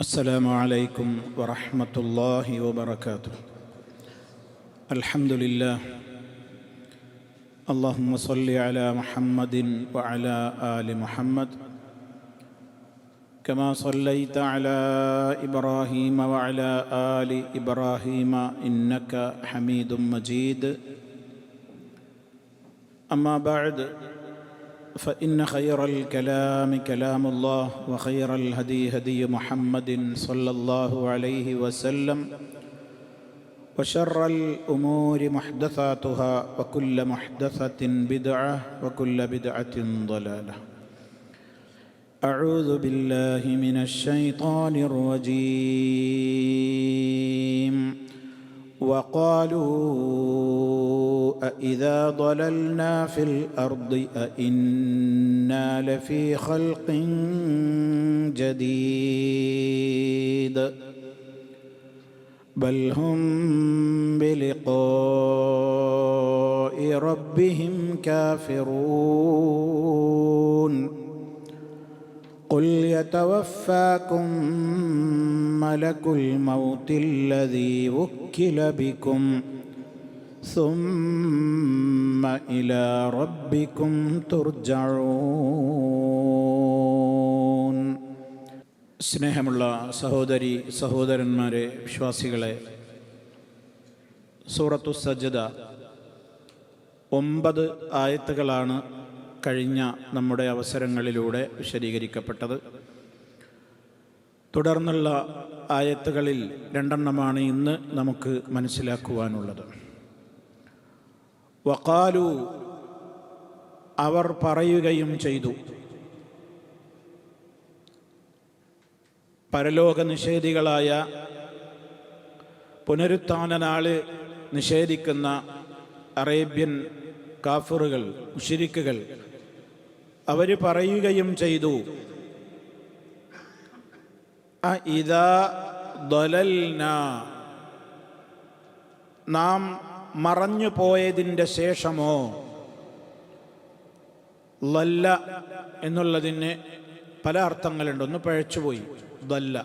السلام عليكم ورحمة الله وبركاته. الحمد لله. اللهم صل على محمد وعلى آل محمد كما صليت على إبراهيم وعلى آل إبراهيم إنك حميد مجيد. أما بعد، فإن خير الكلام كلام الله، وخير الهدي هدي محمد صلى الله عليه وسلم، وشر الأمور محدثاتها، وكل محدثة بدعة، وكل بدعة ضلالة. أعوذ بالله من الشيطان الرجيم. وقالوا أإذا ضللنا في الأرض أإنا لفي خلق جديد بل هم بلقاء ربهم كافرون. قل يتوفاكم ملك الموت الذي وكل بكم ثم إلى ربكم ترجعون. സ്നേഹമുള്ള സഹോദരി സഹോദരന്മാരെ, വിശ്വാസികളെ, സൂറത്തു സജ്ദ 9 ആയത്തുകളാണ് കഴിഞ്ഞ നമ്മുടെ അവസരങ്ങളിലൂടെ വിശദീകരിക്കപ്പെട്ടത്. തുടർന്നുള്ള ആയത്തുകളിൽ 2 ഇന്ന് നമുക്ക് മനസ്സിലാക്കുവാനുള്ളത്. വഖാലു, അവർ പറയുകയും ചെയ്തു. പരലോക നിഷേധികളായ, പുനരുത്ഥാന നാള് നിഷേധിക്കുന്ന അറേബ്യൻ കാഫിറുകൾ, മുശ്രിക്കുകൾ, അവർ പറയുകയും ചെയ്തു, അഇദാ ദലൽനാ, നാം മറഞ്ഞു പോയതിൻ്റെ ശേഷമോ. ലല്ല എന്നുള്ളതിന് പല അർത്ഥങ്ങളുണ്ട്. ഒന്ന് പഴച്ചുപോയി, ദല്ല.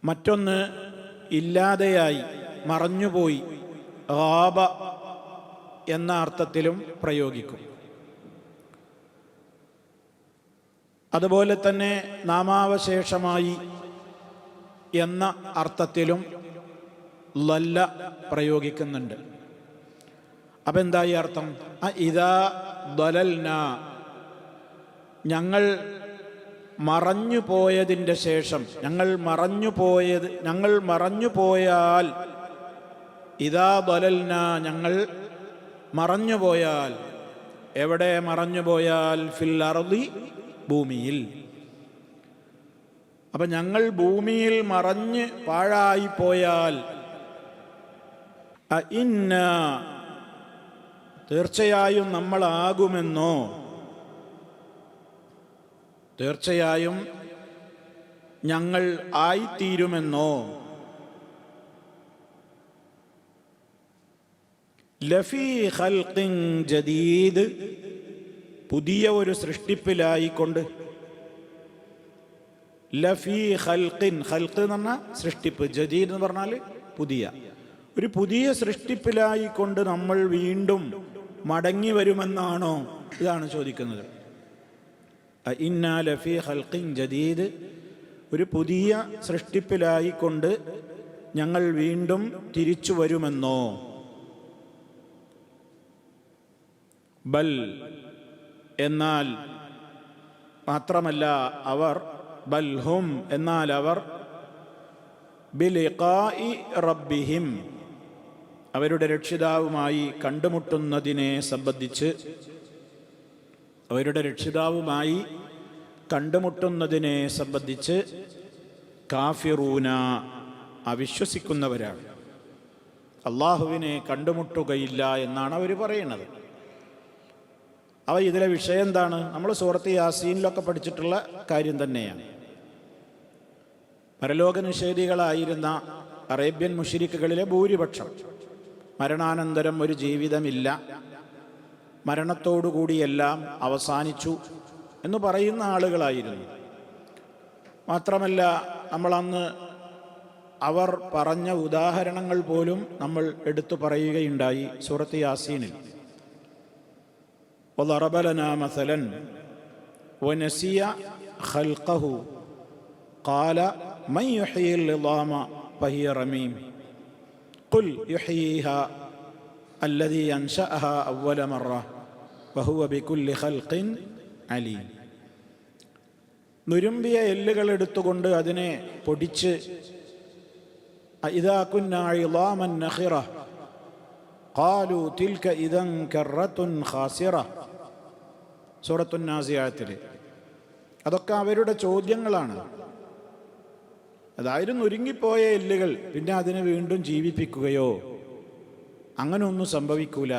മറ്റൊന്ന് ഇല്ലാതെയായി, മറഞ്ഞുപോയി, ഗാബ എന്ന അർത്ഥത്തിലും പ്രയോഗിക്കും. അതുപോലെ തന്നെ നാമാവശേഷമായി എന്ന അർത്ഥത്തിലും ലല്ല പ്രയോഗിക്കുന്നുണ്ട്. അപ്പം എന്തായി അർത്ഥം? ഇദാ ദലൽന, ഞങ്ങൾ മറഞ്ഞു പോയതിൻ്റെ ശേഷം, ഞങ്ങൾ മറഞ്ഞു പോയാൽ, ഇദാ ദലൽന, ഞങ്ങൾ മറഞ്ഞു പോയാൽ. എവിടെ മറഞ്ഞു പോയാൽ? ഫിൽ അർളി, ഭൂമിയിൽ. അപ്പം ഞങ്ങൾ ഭൂമിയിൽ മറഞ്ഞ് പാഴായിപ്പോയാൽ, അഇന്ന, തീർച്ചയായും നമ്മളാകുമെന്നോ, തീർച്ചയായും ഞങ്ങൾ ആയിത്തീരുമെന്നോ. ലഫീ ഖൽഖിൻ ജദീദ്, പുതിയ ഒരു സൃഷ്ടിപ്പിലായിക്കൊണ്ട്. ലഫീ ഖൽഖിൻ, ഖൽഖ് എന്ന് പറഞ്ഞാൽ സൃഷ്ടിപ്പ്, ജദീദ് എന്ന് പറഞ്ഞാൽ പുതിയ. ഒരു പുതിയ സൃഷ്ടിപ്പിലായിക്കൊണ്ട് നമ്മൾ വീണ്ടും മടങ്ങി വരുമെന്നാണോ? ഇതാണ് ചോദിക്കുന്നത്. ഇന്നാ ലഫീ ഖൽഖിൻ ജദീദ്, ഒരു പുതിയ സൃഷ്ടിപ്പിലായിക്കൊണ്ട് ഞങ്ങൾ വീണ്ടും തിരിച്ചു വരുമെന്നോ. ബൽ, എന്നാൽ, മാത്രമല്ല അവർ, ബൽഹും, എന്നാൽ അവർ, ബിലിഖാഇ റബ്ബിഹിം, അവരുടെ രക്ഷിതാവുമായി കണ്ടുമുട്ടുന്നതിനെ സംബന്ധിച്ച്, അവരുടെ രക്ഷിതാവുമായി കണ്ടുമുട്ടുന്നതിനെ സംബന്ധിച്ച് കാഫിറൂന, അവിശ്വസിക്കുന്നവരാണ്. അള്ളാഹുവിനെ കണ്ടുമുട്ടുകയില്ല എന്നാണ് അവർ പറയുന്നത്. അവ ഇതിലെ വിഷയം എന്താണ്? നമ്മൾ സൂറത്ത് യാസീനിലൊക്കെ പഠിച്ചിട്ടുള്ള കാര്യം തന്നെയാണ്. പരലോക നിഷേധികളായിരുന്ന അറേബ്യൻ മുശ്രിക്കുകളിലെ ഭൂരിപക്ഷം മരണാനന്തരം ഒരു ജീവിതമില്ല, മരണത്തോടുകൂടിയെല്ലാം അവസാനിച്ചു എന്ന് പറയുന്ന ആളുകളായിരുന്നു. മാത്രമല്ല നമ്മളന്ന് അവർ പറഞ്ഞ ഉദാഹരണങ്ങൾ പോലും നമ്മൾ എടുത്തു പറയുകയുണ്ടായി സൂറത്ത് യാസീനിൽ. وضرب لنا مثلا ونسي خلقه قال من يحيي العظام وهي رميم قل يحييها الذي أنشأها أول مرة وهو بكل خلق عليم. നുരുമ്പിയ എല്ലുകൾ എടുത്തുകൊണ്ട് അതിനെ പൊടിച്ച് ഇദാ കുന്നാ ഇളാമൻ നഖിറ ഖാലു തിൽക ഇദൻ കറത്തുൻ ഖാസിറ സൂറത്തുൻ നാസിയാത്തിൽ. അതൊക്കെ അവരുടെ ചോദ്യങ്ങളാണ്. അതായത് നുരുങ്ങിപ്പോയ എല്ലുകൾ പിന്നെ അതിനെ വീണ്ടും ജീവിപ്പിക്കുകയോ അങ്ങനെ ഒന്നും സംഭവിക്കൂല.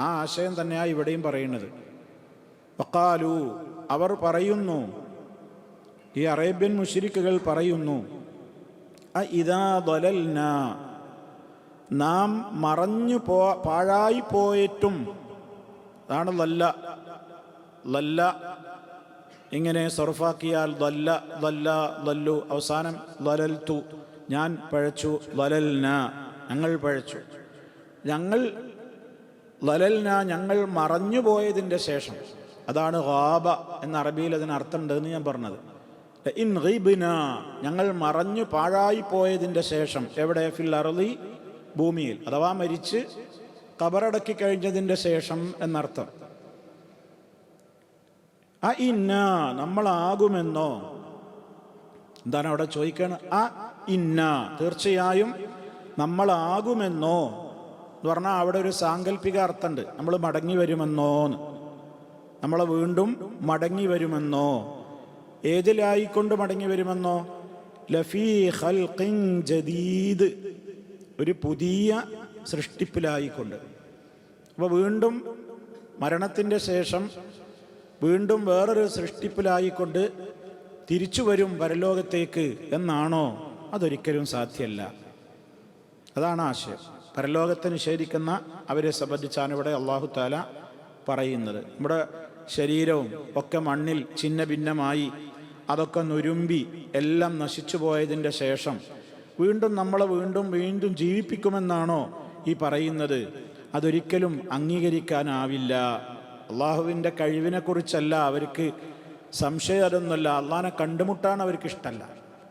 ആ ആശയം തന്നെയാണ് ഇവിടെയും പറയുന്നത്. വഖാലു അവർ പറയുന്നു, ഈ അറേബ്യൻ മുശ്രിക്കുകൾ പറയുന്നു, ഇദാ ദലൽനാ നാം മറഞ്ഞു പാഴായി പോയിട്ടും. അതാണ് ലല്ല. ലല്ല ഇങ്ങനെ സർഫാക്കിയാൽ ലല്ല ലല്ല ലല്ലു, അവസാനം ലലൽതു ഞാൻ പഴച്ചു, ലലൽന ഞങ്ങൾ പഴച്ചു, ഞങ്ങൾ ലലൽന ഞങ്ങൾ മറഞ്ഞു പോയതിൻ്റെ ശേഷം. അതാണ് ഗാബ എന്ന അറബിയിൽ അതിന് അർത്ഥമുണ്ടെന്ന് ഞാൻ പറഞ്ഞത്. ഇൻ ഗൈബ്ന ഞങ്ങൾ മറഞ്ഞു പാഴായി പോയതിൻ്റെ ശേഷം. എവിടെ? ഫിൽ അർളി ഭൂമിയിൽ, അഥവാ മരിച്ച് ഖബറടക്കി കഴിഞ്ഞതിൻ്റെ ശേഷം എന്നർത്ഥം. ഇന്ന നമ്മളാകുമെന്നോ. എന്താണ് അവിടെ ചോദിക്കണം? ഇന്ന തീർച്ചയായും നമ്മളാകുമെന്നോ എന്ന് പറഞ്ഞാൽ അവിടെ ഒരു സാങ്കല്പിക അർത്ഥമുണ്ട്. നമ്മൾ മടങ്ങി വരുമെന്നോന്ന്, നമ്മളെ വീണ്ടും മടങ്ങി വരുമെന്നോ. ഏതിലായിക്കൊണ്ട് മടങ്ങി വരുമെന്നോ? ലഫീ ഖൽഖിൻ ജദീദ്, ഒരു പുതിയ സൃഷ്ടിപ്പിലായിക്കൊണ്ട്. അപ്പോൾ വീണ്ടും മരണത്തിൻ്റെ ശേഷം വീണ്ടും വേറൊരു സൃഷ്ടിപ്പിലായിക്കൊണ്ട് തിരിച്ചു വരും പരലോകത്തേക്ക് എന്നാണോ? അതൊരിക്കലും സാധ്യമല്ല. അതാണ് ആശയം. പരലോകത്തെ നിഷേധിക്കുന്ന അവരെ സംബന്ധിച്ചാണ് ഇവിടെ അല്ലാഹു തആല പറയുന്നത്. നമ്മുടെ ശരീരവും ഒക്കെ മണ്ണിൽ ഛിന്ന ഭിന്നമായി അതൊക്കെ നുരുമ്പി എല്ലാം നശിച്ചു പോയതിൻ്റെ ശേഷം വീണ്ടും നമ്മളെ വീണ്ടും ജീവിപ്പിക്കുമെന്നാണോ ഈ പറയുന്നത്? അതൊരിക്കലും അംഗീകരിക്കാനാവില്ല. അള്ളാഹുവിൻ്റെ കഴിവിനെക്കുറിച്ചല്ല അവർക്ക് സംശയം, അതൊന്നുമല്ല. അള്ളാഹിനെ കണ്ടുമുട്ടാൻ അവർക്ക് ഇഷ്ടമല്ല.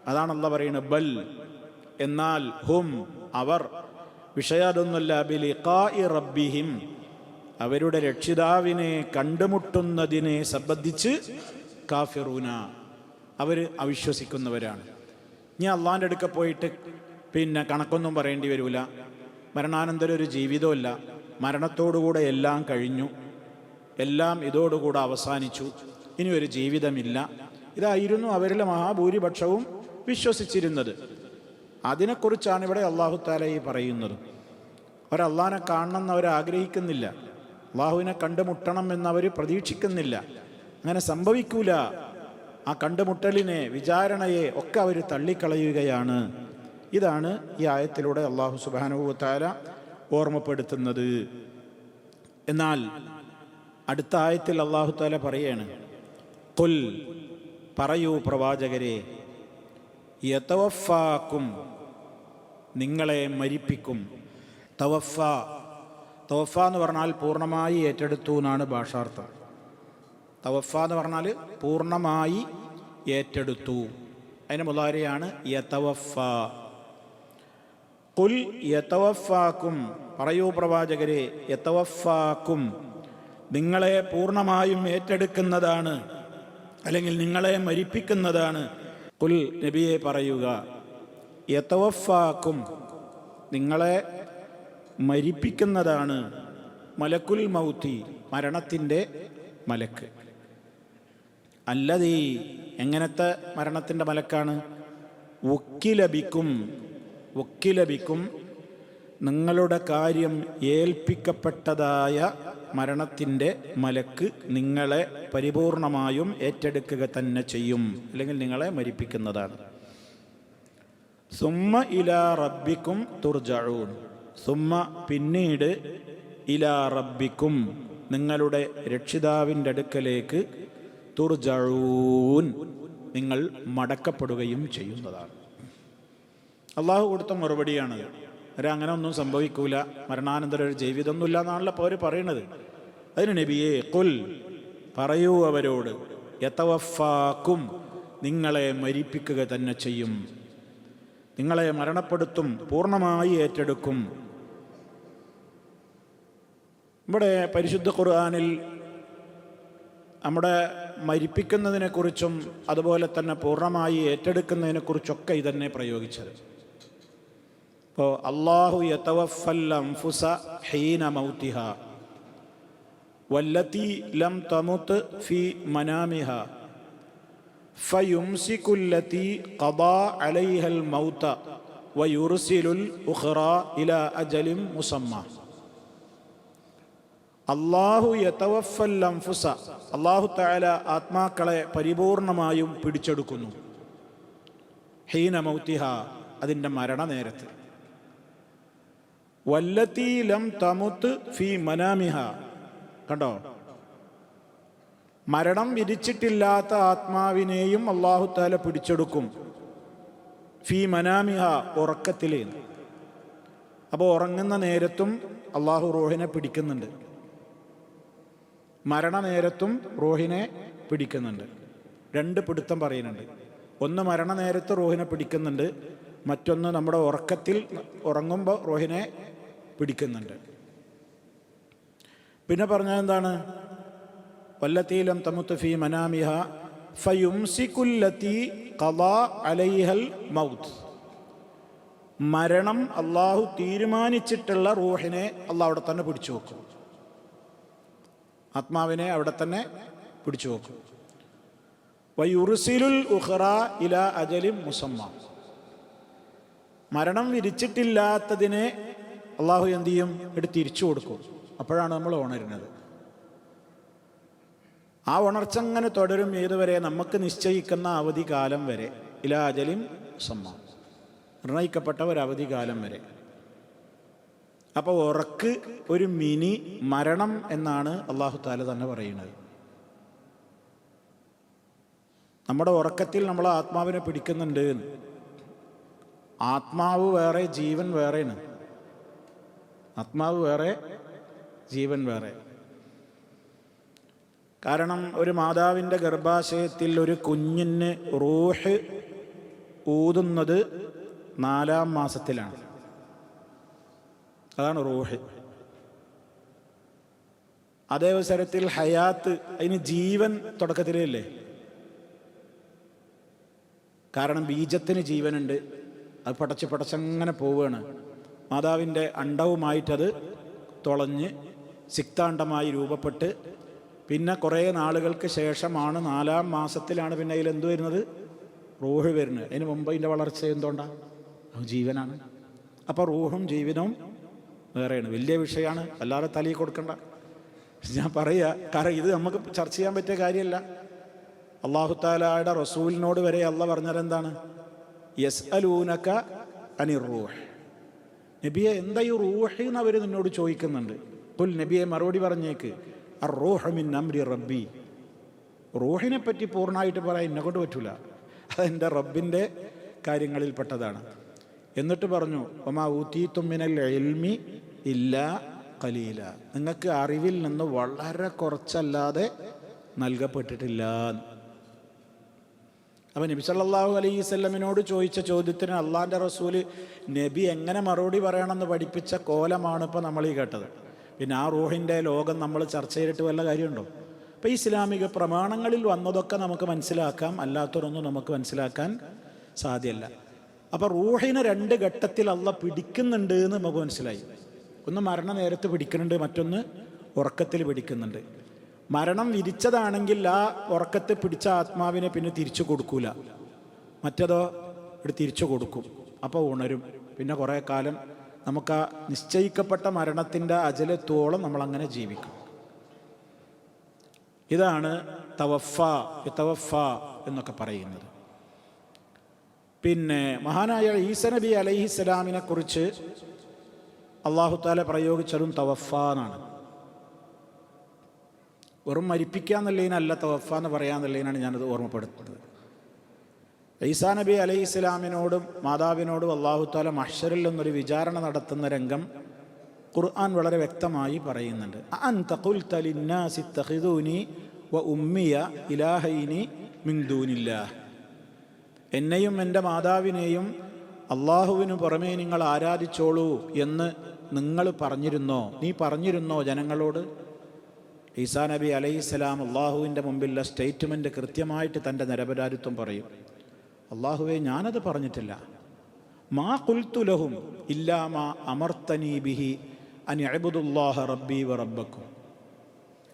അതാണ് അള്ളാഹ് പറയുന്നത്. ബൽ എന്നാൽ ഹും അവർ, വിഷയം അതൊന്നുമല്ല, ബിലിഖാഇ റബ്ബിഹിം അവരുടെ രക്ഷിതാവിനെ കണ്ടുമുട്ടുന്നതിനെ സംബന്ധിച്ച് കാഫിറൂന അവർ അവിശ്വസിക്കുന്നവരാണ്. ഇനി അള്ളാഹിൻ്റെ അടുക്ക പോയിട്ട് പിന്നെ കണക്കൊന്നും പറയേണ്ടി വരില്ല. മരണാനന്തരം ഒരു ജീവിതമല്ല, മരണത്തോടുകൂടെ എല്ലാം കഴിഞ്ഞു, എല്ലാം ഇതോടുകൂടെ അവസാനിച്ചു, ഇനി ഒരു ജീവിതമില്ല. ഇതായിരുന്നു അവരിലെ മഹാഭൂരിപക്ഷവും വിശ്വസിച്ചിരുന്നത്. അതിനെക്കുറിച്ചാണ് ഇവിടെ അല്ലാഹു തആല ഈ പറയുന്നത്. അവരല്ലാഹിനെ കാണണമെന്ന് അവർ ആഗ്രഹിക്കുന്നില്ല, അള്ളാഹുവിനെ കണ്ടുമുട്ടണം എന്നവർ പ്രതീക്ഷിക്കുന്നില്ല. അങ്ങനെ സംഭവിക്കൂല. ആ കണ്ടുമുട്ടലിനെ, വിചാരണയെ ഒക്കെ അവർ തള്ളിക്കളയുകയാണ്. ഇതാണ് ഈ ആയത്തിലൂടെ അല്ലാഹു സുബ്ഹാനഹു വ തആല ഓർമ്മപ്പെടുത്തുന്നത്. എന്നാൽ അടുത്ത ആയത്തിൽ അല്ലാഹു തആല പറയാണ്, ഖുൽ പറയൂ പ്രവാചകരെ, യതവഫാക്കും നിങ്ങളെ മരിപ്പിക്കും. തവഫ എന്ന് പറഞ്ഞാൽ പൂർണ്ണമായി ഏറ്റെടുത്തു എന്നാണ് ഭാഷാർത്ഥം. തവഫ എന്ന് പറഞ്ഞാൽ പൂർണ്ണമായി ഏറ്റെടുത്തു. അതിന് മുളാരിയാണ് യതവഫ. ഖുൽ യതവഫാക്കും പറയൂ പ്രവാചകരെ, യതവഫാക്കും നിങ്ങളെ പൂർണ്ണമായും ഏറ്റെടുക്കുന്നതാണ്, അല്ലെങ്കിൽ നിങ്ങളെ മരിപ്പിക്കുന്നതാണ്. ഖുൽ നബിയെ പറയുക, യതവഫാക്കും നിങ്ങളെ മരിപ്പിക്കുന്നതാണ് മലക്കുൽ മൗത്തി മരണത്തിൻ്റെ മലക്ക്. അല്ലതീ എങ്ങനത്തെ മരണത്തിൻ്റെ മലക്കാണ്? വക്കിലബിക്കും നിങ്ങളുടെ കാര്യം ഏൽപ്പിക്കപ്പെട്ടതായ മരണത്തിൻ്റെ മലക്ക് നിങ്ങളെ പരിപൂർണമായും ഏറ്റെടുക്കുക തന്നെ ചെയ്യും, അല്ലെങ്കിൽ നിങ്ങളെ മരിപ്പിക്കുന്നതാണ്. സുമ്മ ഇലാ റബ്ബിക്കും തുർജഊൻ സുമ്മ പിന്നീട് ഇലാ റബ്ബിക്കും നിങ്ങളുടെ രക്ഷിതാവിൻ്റെ അടുക്കലേക്ക് തുർജഊൻ നിങ്ങൾ മടക്കപ്പെടുകയും ചെയ്യുന്നതാണ്. അള്ളാഹു കൊടുത്ത മറുപടിയാണത്. അങ്ങനെ ഒന്നും സംഭവിക്കൂല, മരണാനന്തര ഒരു ജീവിതമൊന്നുമില്ല എന്നാണല്ലോ അപ്പോൾ അവർ പറയണത്. അതിന് നബിയെ ഖുൽ, പറയൂ അവരോട്, യതവഫാക്കും, നിങ്ങളെ മരിപ്പിക്കുക തന്നെ ചെയ്യും, നിങ്ങളെ മരണപ്പെടുത്തും, പൂർണ്ണമായി ഏറ്റെടുക്കും. ഇവിടെ പരിശുദ്ധ ഖുർആനിൽ നമ്മുടെ മരിപ്പിക്കുന്നതിനെക്കുറിച്ചും അതുപോലെ തന്നെ പൂർണ്ണമായി ഏറ്റെടുക്കുന്നതിനെക്കുറിച്ചൊക്കെ ഇതന്നെ പ്രയോഗിച്ചത്. ഇപ്പോൾ അല്ലാഹു യതവഫൽ അൻഫുസ ഹീന മൗതിഹ വല്ലതി ലം തമുത് ഫി മനാമിഹ ഫയുംസികുല്ലതി ഖദാ അലൈഹൽ മൗത വയുർസിലുൽ ഉഖ്റാ ഇലാ അജലിൻ മുസമ്മ. അല്ലാഹു യതവഫൽ അൻഫുസ, അല്ലാഹു തആല ആത്മാക്കളെ പരിപൂർണമായും പിടിച്ചെടുക്കുന്നു. ഹീന മൗതിഹ, അതിൻ്റെ മരണനേരത്ത്. വല്ലതി ലം തമുത് ഫി മനാമിഹ, കണ്ടോ, മരണം വിധിച്ചിട്ടില്ലാത്ത ആത്മാവിനെയും അല്ലാഹു തആല പിടിച്ചെടുക്കും. ഫി മനാമിഹ, ഉറക്കത്തിൽ. അപ്പോൾ ഉറങ്ങുന്ന നേരത്തും അല്ലാഹു റൂഹിനെ പിടിക്കുന്നുണ്ട്, മരണനേരത്തും റൂഹിനെ പിടിക്കുന്നുണ്ട്. രണ്ട് പിടുത്തം പറയുന്നുണ്ട്. ഒന്ന് മരണനേരത്ത് റൂഹിനെ പിടിക്കുന്നുണ്ട്, മറ്റൊന്ന് നമ്മുടെ ഉറക്കത്തിൽ ഉറങ്ങുമ്പോൾ റൂഹിനെ പിടിക്കുന്നുണ്ട്. പിന്നെ പറഞ്ഞത് എന്താണ്? വല്ലതി ലം തമുത് ഫീ മനാമിഹ ഫയുംസികുല്ലതി ഖദാ അലൈഹൽ മൗത്ത്. മരണം അള്ളാഹു തീരുമാനിച്ചിട്ടുള്ള റൂഹിനെ അള്ളാഹു അവിടെ തന്നെ പിടിച്ചു വെക്കും, ആത്മാവിനെ അവിടെ തന്നെ പിടിച്ചു വെക്കും. വയുർസിലുൽ ഉഖ്റാ ഇലാ അജലിൻ മുസമ്മ. മരണം വിധിച്ചിട്ടില്ലാത്തതിനെ അള്ളാഹു എന്ത് ചെയ്യും? എടുത്ത് തിരിച്ചു കൊടുക്കും. അപ്പോഴാണ് നമ്മൾ ഉണരുന്നത്. ആ ഉണർച്ച അങ്ങനെ തുടരും ഏതുവരെ? നമുക്ക് നിശ്ചയിക്കുന്ന അവധി കാലം വരെ. ഇലാ അജലിൻ മുസമ്മ, നിർണയിക്കപ്പെട്ട ഒരു അവധി കാലം വരെ. അപ്പോൾ ഉറക്ക് ഒരു മിനി മരണം എന്നാണ് അല്ലാഹു തആല തന്നെ പറയുന്നത്. നമ്മുടെ ഉറക്കത്തിൽ നമ്മൾ ആത്മാവിനെ പിടിക്കുന്നുണ്ട്. ആത്മാവ് വേറെ, ജീവൻ വേറെയാണ്. ആത്മാവ് വേറെ, ജീവൻ വേറെ. കാരണം ഒരു മാതാവിൻ്റെ ഗർഭാശയത്തിൽ ഒരു കുഞ്ഞിന് റൂഹ് ഊതുന്നത് 4-ാം മാസത്തിലാണ്. അതാണ് റൂഹ്. അതേ അവസരത്തിൽ ഹയാത്ത്, അതിന് ജീവൻ തുടക്കത്തിലല്ലേ? കാരണം ബീജത്തിന് ജീവനുണ്ട്, അത് പടച്ചങ്ങനെ പോവുകയാണ്. മാതാവിൻ്റെ അണ്ടവുമായിട്ടത് തുളഞ്ഞ് സിക്താണ്ഡമായി രൂപപ്പെട്ട് പിന്നെ കുറേ നാളുകൾക്ക് ശേഷമാണ് 4-ാം മാസത്തിലാണ് പിന്നെ അതിൽ എന്ത് വരുന്നത്? റൂഹ് വരുന്നത്. അതിന് മുമ്പ് അതിൻ്റെ വളർച്ച എന്തുകൊണ്ടാണ്? ജീവനാണ്. അപ്പോൾ റൂഹും ജീവനും വേറെയാണ്. വലിയ വിഷയമാണ്, അല്ലാതെ തലയിൽ കൊടുക്കണ്ട. ഞാൻ പറയുക, കാരണം ഇത് നമുക്ക് ചർച്ച ചെയ്യാൻ പറ്റിയ കാര്യമല്ല. അല്ലാഹു തആലയുടെ റസൂലിനോട് വരെ അള്ളാഹ് പറഞ്ഞത് എന്താണ്? യസ്അലൂനക അനിർ റൂഹ്. നബിയെ, എന്താ ഈ റൂഹ് എന്ന് അവർ നിന്നോട് ചോദിക്കുന്നുണ്ട്. ഖുൽ, നബിയെ മറുപടി പറഞ്ഞേക്ക്, അർ റൂഹ് മിൻ അംരി റബ്ബി. റൂഹിനെ പറ്റി പൂർണ്ണമായിട്ട് പറയാൻ എന്നെക്കൊണ്ട് പറ്റൂല, അതെൻ്റെ റബ്ബിൻ്റെ കാര്യങ്ങളിൽപ്പെട്ടതാണ്. എന്നിട്ട് പറഞ്ഞു, വമാ ഊതീതും മിനൽ ഇൽമി ഇല്ലാ ഖലീല. നിങ്ങൾക്ക് അറിവിൽ നിന്ന് വളരെ കുറച്ചല്ലാതെ നൽകപ്പെട്ടിട്ടില്ല. അപ്പം നബി സല്ലല്ലാഹു അലൈഹി വസല്ലമിനോട് ചോദിച്ച ചോദ്യത്തിന് അള്ളാഹിൻ്റെ റസൂല് നബി എങ്ങനെ മറുപടി പറയണമെന്ന് പഠിപ്പിച്ച കോലമാണ് ഇപ്പോൾ നമ്മൾ ഈ കേട്ടത്. പിന്നെ ആ റൂഹിൻ്റെ ലോകം നമ്മൾ ചർച്ച ചെയ്തിട്ട് വല്ല കാര്യമുണ്ടോ? അപ്പോൾ ഈ ഇസ്ലാമിക പ്രമാണങ്ങളിൽ വന്നതൊക്കെ നമുക്ക് മനസ്സിലാക്കാം, അല്ലാത്തതൊന്നും നമുക്ക് മനസ്സിലാക്കാൻ സാധ്യമല്ല. അപ്പോൾ റൂഹിനെ 2 ഘട്ടത്തിൽ അള്ളാഹ് പിടിക്കുന്നുണ്ട് എന്ന് നമുക്ക് മനസ്സിലായി. ഒന്ന് മരണ നേരത്ത് പിടിക്കുന്നുണ്ട്, മറ്റൊന്ന് ഉറക്കത്തിൽ പിടിക്കുന്നുണ്ട്. മരണം വിധിച്ചതാണെങ്കിൽ ആ ഉറക്കത്തിൽ പിടിച്ച ആത്മാവിനെ പിന്നെ തിരിച്ചു കൊടുക്കൂല, മറ്റേതോ ഇവിടെ തിരിച്ചു കൊടുക്കും. അപ്പോൾ ഉണരും. പിന്നെ കുറേ കാലം നമുക്ക് ആ നിശ്ചയിക്കപ്പെട്ട മരണത്തിൻ്റെ അജലത്തോളം നമ്മളങ്ങനെ ജീവിക്കും. ഇതാണ് തവഫ എന്നൊക്കെ പറയുന്നത്. പിന്നെ മഹാനായ ഈസ നബി അലൈഹിസ്സലാമിനെ കുറിച്ച് അല്ലാഹു തആല പ്രയോഗിച്ചതും തവഫ എന്നാണ്. വെറും മരിപ്പിക്കുക എന്നുള്ളതിനല്ല തവഫ എന്ന് പറയാന്നുള്ളതിനാണ് ഞാനത് ഓർമ്മപ്പെടുത്തുന്നത്. ഈസാ നബി അലൈഹി ഇസ്ലാമിനോടും മാതാവിനോടും അല്ലാഹു തആല മഹ്ശറിൽ നിന്നൊരു വിചാരണ നടത്തുന്ന രംഗം ഖുർആൻ വളരെ വ്യക്തമായി പറയുന്നുണ്ട്. അൻത ഖുൽത ലിന്നാസി ഇത്തഖിദൂനി വ ഉമ്മിയ ഇലാഹൈനി മിൻ ദൂനില്ലാഹ്, എന്നെയും എൻ്റെ മാതാവിനെയും അള്ളാഹുവിനു പുറമേ നിങ്ങൾ ആരാധിച്ചോളൂ എന്ന് നിങ്ങൾ പറഞ്ഞിരുന്നോ, നീ പറഞ്ഞിരുന്നോ ജനങ്ങളോട്? ഈസാ നബി അലൈഹിസ്സലാം അള്ളാഹുവിൻ്റെ മുമ്പിലുള്ള സ്റ്റേറ്റ്മെൻറ്റ് കൃത്യമായിട്ട് തൻ്റെ നിരപരാധിത്വം പറയും. അള്ളാഹുവേ, ഞാനത് പറഞ്ഞിട്ടില്ല. മാ ഖുൽതു ലഹും ഇല്ലാ മാ അമർത്തനീ ബിഹി അൻ ഇഅ്ബുദുല്ലാഹ റബ്ബി വ റബ്ബക്കും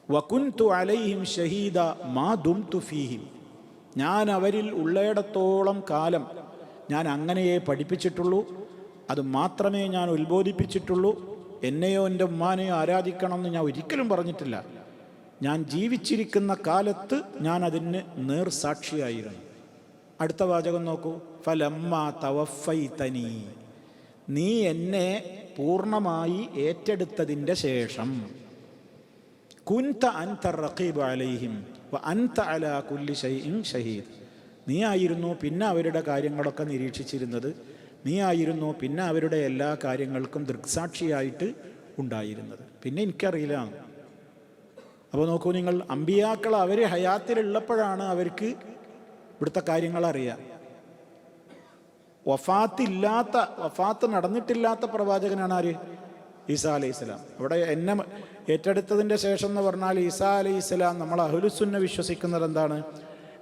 വകുൻതു അലൈഹിം ഷഹീദ മാ ദുംതു ഫീഹിം. ഞാൻ അവരിൽ ഉള്ളയിടത്തോളം കാലം ഞാൻ അങ്ങനെയേ പഠിപ്പിച്ചിട്ടുള്ളൂ, അത് മാത്രമേ ഞാൻ ഉത്ബോധിപ്പിച്ചിട്ടുള്ളൂ. എന്നെയോ എൻ്റെ ഉമ്മാനെയോ ആരാധിക്കണമെന്ന് ഞാൻ ഒരിക്കലും പറഞ്ഞിട്ടില്ല. ഞാൻ ജീവിച്ചിരിക്കുന്ന കാലത്ത് ഞാൻ അതിന് നേർസാക്ഷിയായിരുന്നു. അടുത്ത വാചകം നോക്കൂ. ഫലമ്മ തവഫൈതനി, നീ എന്നെ പൂർണ്ണമായി ഏറ്റെടുത്തതിൻ്റെ ശേഷം, കുൻത അൻത റഖീബ് അലൈഹിം വ അൻത അലാ കുല്ലി ഷൈഇൻ ഷഹീദ്, നീ ആയിരുന്നു പിന്നെ അവരുടെ കാര്യങ്ങളൊക്കെ നിരീക്ഷിച്ചിരുന്നത്, നീ ആയിരുന്നു പിന്നെ അവരുടെ എല്ലാ കാര്യങ്ങൾക്കും ദൃക്സാക്ഷിയായിട്ട് ഉണ്ടായിരുന്നത്. പിന്നെ എനിക്കറിയില്ല. അപ്പോൾ നോക്കൂ നിങ്ങൾ, അമ്പിയാക്കൾ അവർ ഹയാത്തിലുള്ളപ്പോഴാണ് അവർക്ക് ഇവിടുത്തെ കാര്യങ്ങൾ അറിയാം. വഫാത്ത് നടന്നിട്ടില്ലാത്ത പ്രവാചകനാണ് ആര്? ഈസാ അലൈഹി സ്വലാം. അവിടെ എന്നെ ഏറ്റെടുത്തതിൻ്റെ ശേഷം എന്ന് പറഞ്ഞാൽ ഈസാ അലൈഹി സ്വലാം, നമ്മൾ അഹ്ലുസുന്ന വിശ്വസിക്കുന്നത് എന്താണ്?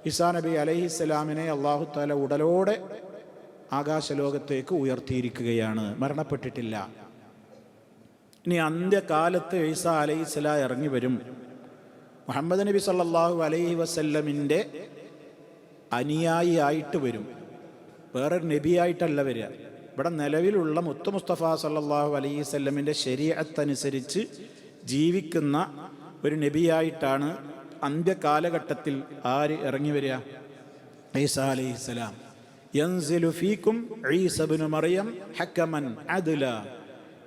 ഈസാ നബി അലൈഹി സ്വലാമിനെ അല്ലാഹു തആല ഉടലോടെ ആകാശലോകത്തേക്ക് ഉയർത്തിയിരിക്കുകയാണ്, മരണപ്പെട്ടിട്ടില്ല. ഇനി അന്ത്യകാലത്ത് ഈസാ അലൈഹി സ്വലാം ഇറങ്ങി വരും. മുഹമ്മദ് നബി സല്ലല്ലാഹു അലൈഹി വസല്ലമിൻ്റെ അനുയായി ആയിട്ട് വരും, വേറൊരു നബിയായിട്ടല്ല വരിക. ഇവിടെ നിലവിലുള്ള മുത്ത് മുസ്തഫ സല്ലല്ലാഹു അലൈഹി വസല്ലമിൻ്റെ ശരീഅത്ത് അനുസരിച്ച് ജീവിക്കുന്ന ഒരു നബിയായിട്ടാണ് അന്ത്യകാലഘട്ടത്തിൽ ആര് ഇറങ്ങി വരിക? ഈസാ അലൈഹിസ്സലാം. യൻസിലു ഫീക്കും ഈസ ഇബ്നു മറിയം ഹക്കമൻ അദ്ല,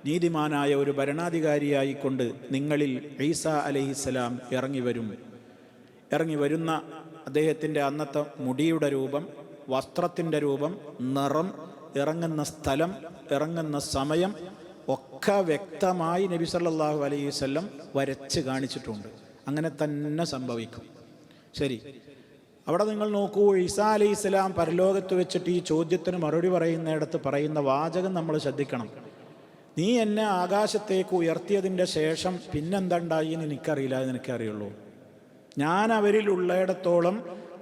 നീതിമാനായ ഒരു ഭരണാധികാരിയായിക്കൊണ്ട് നിങ്ങളിൽ ഈസാ അലൈഹിസ്സലാം ഇറങ്ങി വരുന്ന അദ്ദേഹത്തിൻ്റെ അന്നത്തെ മുടിയുടെ രൂപം, വസ്ത്രത്തിൻ്റെ രൂപം, നിറം, ഇറങ്ങുന്ന സ്ഥലം, ഇറങ്ങുന്ന സമയം ഒക്കെ വ്യക്തമായി നബി സല്ലല്ലാഹു അലൈഹി വസല്ലം വരച്ച് കാണിച്ചിട്ടുണ്ട്. അങ്ങനെ തന്നെ സംഭവിക്കും. ശരി, അവിടെ നിങ്ങൾ നോക്കൂ. ഈസാ അലൈഹി സ്വലാം പരലോകത്ത് വെച്ചിട്ട് ഈ ചോദ്യത്തിന് മറുപടി പറയുന്നിടത്ത് പറയുന്ന വാചകം നമ്മൾ ശ്രദ്ധിക്കണം. നീ എന്നെ ആകാശത്തേക്ക് ഉയർത്തിയതിൻ്റെ ശേഷം പിന്നെന്തുണ്ടായി എന്ന് എനിക്കറിയില്ല, അത് എനിക്കറിയുള്ളൂ. ഞാൻ അവരിൽ ഉള്ളയിടത്തോളം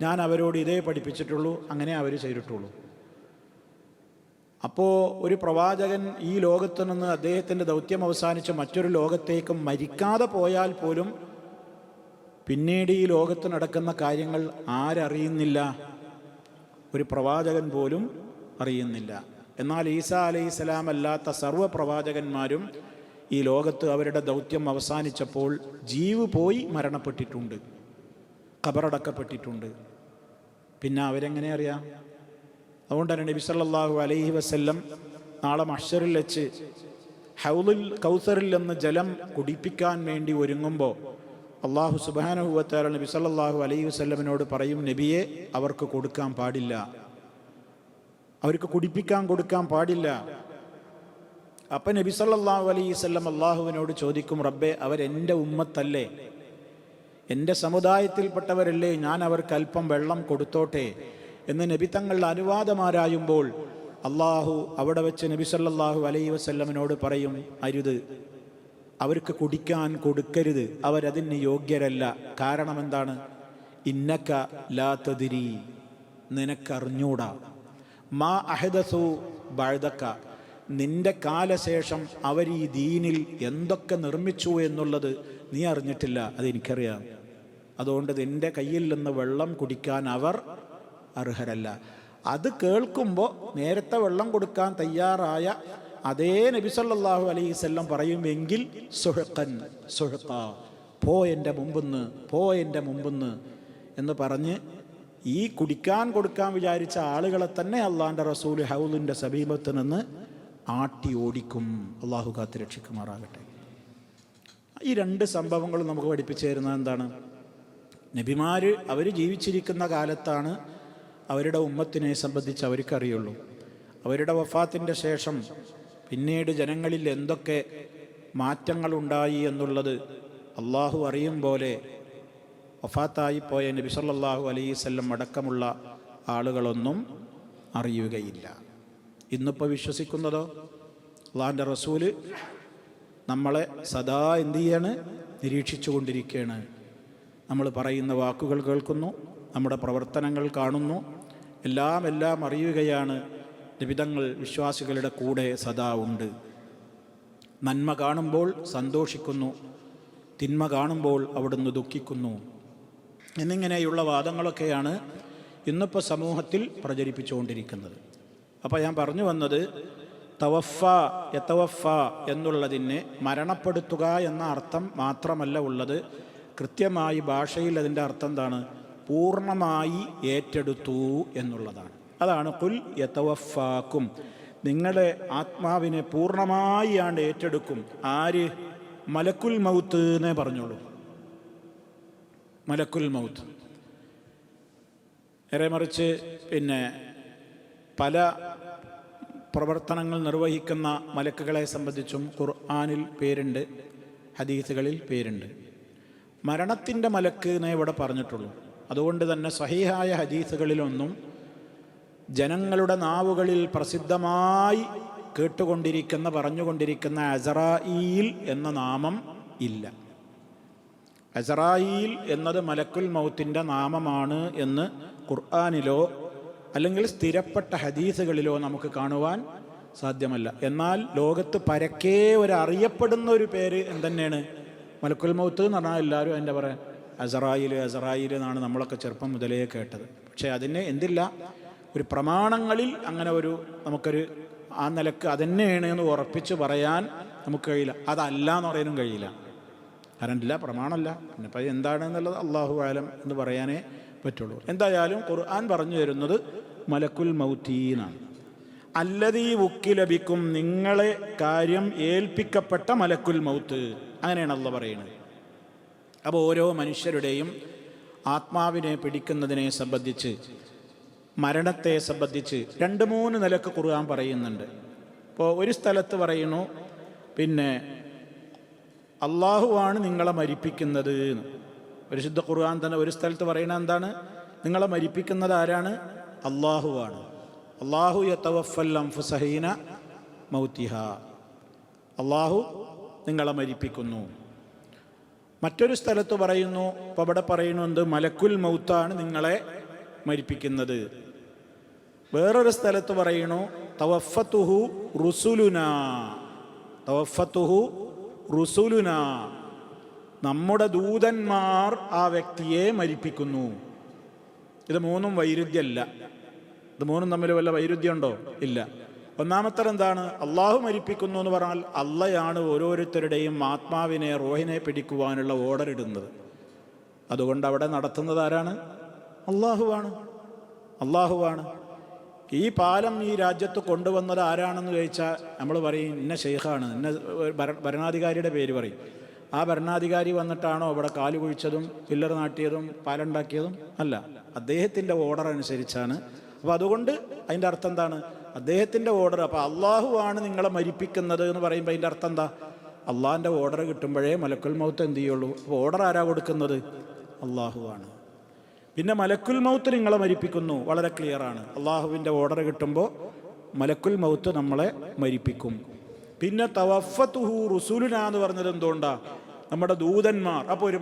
ഞാൻ അവരോട് ഇതേ പഠിപ്പിച്ചിട്ടുള്ളൂ, അങ്ങനെ അവർ ചെയ്തിട്ടുള്ളൂ. അപ്പോൾ ഒരു പ്രവാചകൻ ഈ ലോകത്തു നിന്ന് അദ്ദേഹത്തിൻ്റെ ദൗത്യം അവസാനിച്ച് മറ്റൊരു ലോകത്തേക്ക് മരിക്കാതെ പോയാൽ പോലും പിന്നീട് ഈ ലോകത്ത് നടക്കുന്ന കാര്യങ്ങൾ ആരറിയുന്നില്ല? ഒരു പ്രവാചകൻ പോലും അറിയുന്നില്ല. എന്നാൽ ഈസാ അലൈഹിസ്സലാം അല്ലാത്ത സർവ്വ പ്രവാചകന്മാരും ഈ ലോകത്ത് അവരുടെ ദൗത്യം അവസാനിച്ചപ്പോൾ ജീവ് പോയി മരണപ്പെട്ടിട്ടുണ്ട്, ഖബറടക്കപ്പെട്ടിട്ടുണ്ട്. പിന്നെ അവരെങ്ങനെ അറിയാം? അതുകൊണ്ട് തന്നെ നബി സല്ലല്ലാഹു അലൈഹി വസല്ലം നാളെ മഹ്ശറിൽ വെച്ച് ഹൗലുൽ കൗസറിൽ നിന്ന് ജലം കുടിപ്പിക്കാൻ വേണ്ടി ഒരുങ്ങുമ്പോൾ അല്ലാഹു സുബ്ഹാനഹു വ തആല നബി സല്ലല്ലാഹു അലൈഹി വസല്ലമിനോട് പറയും, നബിയെ അവർക്ക് കൊടുക്കാൻ പാടില്ല, അവർക്ക് കുടിപ്പിക്കാൻ കൊടുക്കാൻ പാടില്ല. അപ്പം നബി സല്ലല്ലാഹു അലൈഹി വസല്ലം അല്ലാഹുവിനോട് ചോദിക്കും, റബ്ബേ, അവരെൻ്റെ ഉമ്മത്തല്ലേ, എൻ്റെ സമുദായത്തിൽപ്പെട്ടവരല്ലേ, ഞാൻ അവർക്ക് അല്പം വെള്ളം കൊടുത്തോട്ടെ എന്ന് നബി തങ്ങളുടെ അനുവാദമാരായുമ്പോൾ അള്ളാഹു അവിടെ വെച്ച് നബി സല്ലല്ലാഹു അലൈഹി വസല്ലമിനോട് പറയും, അരുത്, അവർക്ക് കുടിക്കാൻ കൊടുക്കരുത്, അവരതിന് യോഗ്യരല്ല. കാരണം എന്താണ്? ഇന്നക ലാ തദ്രി, നിനക്കറിഞ്ഞൂടാ, മാ അഹദസു ബഅദക, നിന്റെ കാലശേഷം അവർ ഈ ദീനിൽ എന്തൊക്കെ നിർമ്മിച്ചു എന്നുള്ളത് നീ അറിഞ്ഞിട്ടില്ല, അതെനിക്കറിയാം. അതുകൊണ്ട് നിന്റെ കയ്യിൽ നിന്ന് വെള്ളം കുടിക്കാൻ അവർ അർഹരല്ല. അത് കേൾക്കുമ്പോൾ നേരത്തെ വെള്ളം കൊടുക്കാൻ തയ്യാറായ അതേ നബി സല്ലല്ലാഹു അലൈഹി വസല്ലം പറയുമെങ്കിൽ സുഹ്ഖൻ സുഹ്ഖ, പോ എൻ്റെ മുമ്പെന്ന് എന്ന് പറഞ്ഞ് ഈ കുടിക്കാൻ കൊടുക്കാൻ വിചാരിച്ച ആളുകളെ തന്നെ അള്ളാഹിൻ്റെ റസൂൽ ഹൗലിൻ്റെ സമീപത്ത് നിന്ന് ആട്ടി ഓടിക്കും. അള്ളാഹു കാത്ത് രക്ഷിക്കുമാറാകട്ടെ. ഈ രണ്ട് സംഭവങ്ങളും നമുക്ക് പഠിപ്പിച്ചു തരുന്നത് എന്താണ്? നബിമാർ അവർ ജീവിച്ചിരിക്കുന്ന കാലത്താണ് അവരുടെ ഉമ്മത്തിനെ സംബന്ധിച്ച് അവർക്കറിയുള്ളൂ. അവരുടെ വഫാത്തിൻ്റെ ശേഷം പിന്നീട് ജനങ്ങളിൽ എന്തൊക്കെ മാറ്റങ്ങളുണ്ടായി എന്നുള്ളത് അള്ളാഹു അറിയും പോലെ വഫാത്തായിപ്പോയ നബി സല്ലല്ലാഹു അലൈഹി വസല്ലം അടക്കമുള്ള ആളുകളൊന്നും അറിയുകയില്ല. ഇന്നിപ്പോൾ വിശ്വസിക്കുന്നതോ അള്ളാഹിൻ്റെ റസൂല് നമ്മളെ സദാ എന്ത് ചെയ്യാണ്? നിരീക്ഷിച്ചു കൊണ്ടിരിക്കുകയാണ്. നമ്മൾ പറയുന്ന വാക്കുകൾ കേൾക്കുന്നു, നമ്മുടെ പ്രവർത്തനങ്ങൾ കാണുന്നു, എല്ലാം അറിയുകയാണ്. നിബിതങ്ങൾ വിശ്വാസികളുടെ കൂടെ സദാ ഉണ്ട്. നന്മ കാണുമ്പോൾ സന്തോഷിക്കുന്നു, തിന്മ കാണുമ്പോൾ അവിടുന്ന് ദുഃഖിക്കുന്നു എന്നിങ്ങനെയുള്ള വാദങ്ങളൊക്കെയാണ് ഇന്നിപ്പോൾ സമൂഹത്തിൽ പ്രചരിപ്പിച്ചുകൊണ്ടിരിക്കുന്നത്. അപ്പോൾ ഞാൻ പറഞ്ഞു വന്നത്, തവഫ യതവഫ എന്നുള്ളതിന് മരണപ്പെടുത്തുക എന്ന അർത്ഥം മാത്രമല്ല ഉള്ളത്. കൃത്യമായി ഭാഷയിൽ അതിൻ്റെ അർത്ഥം എന്താണ്? പൂർണ്ണമായി ഏറ്റെടുത്തു എന്നുള്ളതാണ്. അതാണ് ഖുൽ യതവഫാക്കും, നിങ്ങളെ ആത്മാവിനെ പൂർണ്ണമായി ആണ്ട് ഏറ്റെടുക്കും. ആര്? മലക്കുൽ മൗത്ത് എന്നേ പറഞ്ഞോളൂ. മലക്കുൽ മൗത്ത്. നേരെ മറിച്ച് പല പ്രവർത്തനങ്ങൾ നിർവഹിക്കുന്ന മലക്കുകളെ സംബന്ധിച്ചും ഖുർആനിൽ പേരുണ്ട്, ഹദീസുകളിൽ പേരുണ്ട്. മരണത്തിൻ്റെ മലക്ക് എന്നേ ഇവിടെ പറഞ്ഞിട്ടുള്ളൂ. അതുകൊണ്ട് തന്നെ സ്വഹീഹായ ഹദീസുകളിലൊന്നും ജനങ്ങളുടെ നാവുകളിൽ പ്രസിദ്ധമായി കേട്ടുകൊണ്ടിരിക്കുന്ന പറഞ്ഞുകൊണ്ടിരിക്കുന്ന അസറായീൽ എന്ന നാമം ഇല്ല. അസറായീൽ എന്നത് മലക്കുൽ മൗത്തിൻ്റെ നാമമാണ് എന്ന് ഖുർആനിലോ അല്ലെങ്കിൽ സ്ഥിരപ്പെട്ട ഹദീസുകളിലോ നമുക്ക് കാണുവാൻ സാധ്യമല്ല. എന്നാൽ ലോകത്ത് പരക്കെ അറിയപ്പെടുന്ന ഒരു പേര് എന്തെന്നെയാണ്? മലക്കുൽ മൗത്ത് എന്ന് പറഞ്ഞാൽ എല്ലാവരും അതിൻ്റെ പറയാൻ അസറായിൽ എന്നാണ് നമ്മളൊക്കെ ചെറുപ്പം മുതലേ കേട്ടത്. പക്ഷേ അതിന് എന്തില്ല, ഒരു പ്രമാണങ്ങളിൽ അങ്ങനെ നമുക്കൊരു ആ നിലക്ക് അതന്നെയാണ് എന്ന് ഉറപ്പിച്ച് പറയാൻ നമുക്ക് കഴിയില്ല. അതല്ല എന്ന് പറയാനും കഴിയില്ല. കാരണം ഇല്ല, പ്രമാണമല്ല. പിന്നെ അപ്പം എന്താണെന്നുള്ളത് അള്ളാഹു ആലം എന്ന് പറയാനേ പറ്റുള്ളൂ. എന്തായാലും ഖുർആൻ പറഞ്ഞു തരുന്നത് മലക്കുൽ മൗത്തീനാണ്. അല്ലദീ വുക്കിലബിക്കും, നിങ്ങളെ കാര്യം ഏൽപ്പിക്കപ്പെട്ട മലക്കുൽ മൗത്ത്, അങ്ങനെയാണ് അള്ളാഹ് പറയുന്നത്. അപ്പോൾ ഓരോ മനുഷ്യരുടെയും ആത്മാവിനെ പിടിക്കുന്നതിനെ സംബന്ധിച്ച്, മരണത്തെ സംബന്ധിച്ച് 2-3 നിലക്ക് ഖുർആൻ പറയുന്നുണ്ട്. ഇപ്പോൾ ഒരു സ്ഥലത്ത് പറയുന്നു, അള്ളാഹുവാണ് നിങ്ങളെ മരിപ്പിക്കുന്നത്. പരിശുദ്ധ ഖുർആൻ തന്നെ ഒരു സ്ഥലത്ത് പറയുന്നത് എന്താണ്? നിങ്ങളെ മരിപ്പിക്കുന്നത് ആരാണ്? അള്ളാഹുവാണ്. അള്ളാഹു യതവഫൽ അൻഫുസ ഹീന മൗതിഹാ, അള്ളാഹു നിങ്ങളെ മരിപ്പിക്കുന്നു. മറ്റൊരു സ്ഥലത്ത് പറയുന്നു, ഇപ്പോൾ ഇവിടെ പറയുന്നുണ്ട് മലക്കുൽ മൗത്താണ് നിങ്ങളെ മരിപ്പിക്കുന്നത്. വേറൊരു സ്ഥലത്ത് പറയുന്നു തവഫത്തുഹു റുസുലുനാ, തവഫത്തുഹു റുസുലുനാ, നമ്മുടെ ദൂതന്മാർ ആ വ്യക്തിയെ മരിപ്പിക്കുന്നു. ഇത് മൂന്നും വൈരുദ്ധ്യമല്ല. ഇത് മൂന്നും തമ്മിൽ വല്ല വൈരുദ്ധ്യമുണ്ടോ? ഇല്ല. ഒന്നാമത്തെ എന്താണ്? അള്ളാഹു മരിപ്പിക്കുന്നു എന്ന് പറഞ്ഞാൽ അള്ളയാണ് ഓരോരുത്തരുടെയും ആത്മാവിനെ, റൂഹിനെ പിടിക്കുവാനുള്ള ഓർഡർ ഇടുന്നത്. അതുകൊണ്ട് അവിടെ നടത്തുന്നത് ആരാണ്? അള്ളാഹുവാണ്. ഈ പാലം ഈ രാജ്യത്ത് കൊണ്ടുവന്നത് ആരാണെന്ന് ചോദിച്ചാൽ നമ്മൾ പറയും ഇന്ന ഷെയ്ഖാണ്, ഇന്ന ഭരണാധികാരിയുടെ പേര് പറയും. ആ ഭരണാധികാരി വന്നിട്ടാണോ ഇവിടെ കാല് കുഴിച്ചതും പില്ലർ നാട്ടിയതും പാലുണ്ടാക്കിയതും? അല്ല, അദ്ദേഹത്തിൻ്റെ ഓർഡർ അനുസരിച്ചാണ്. അപ്പോൾ അതുകൊണ്ട് അതിൻ്റെ അർത്ഥം എന്താണ്? അദ്ദേഹത്തിൻ്റെ ഓർഡർ. അപ്പോൾ അള്ളാഹുവാണ് നിങ്ങളെ മരിപ്പിക്കുന്നത് എന്ന് പറയുമ്പോൾ അതിൻ്റെ അർത്ഥം എന്താ? അള്ളാഹിൻ്റെ ഓർഡർ കിട്ടുമ്പോഴേ മലക്കുൽ മൗത്ത് എന്ത് ചെയ്യുള്ളൂ. അപ്പോൾ ഓർഡർ ആരാ കൊടുക്കുന്നത്? അള്ളാഹുവാണ്. പിന്നെ മലക്കുൽ മൗത്ത് നിങ്ങളെ മരിപ്പിക്കുന്നു, വളരെ ക്ലിയറാണ്. അള്ളാഹുവിൻ്റെ ഓർഡർ കിട്ടുമ്പോൾ മലക്കുൽ മൗത്ത് നമ്മളെ മരിപ്പിക്കും. പിന്നെ തവഫത്തുഹു റുസുലുന എന്ന് പറഞ്ഞത് എന്തുകൊണ്ടാ? നമ്മുടെ ദൂതന്മാർ. അപ്പോൾ ഒരു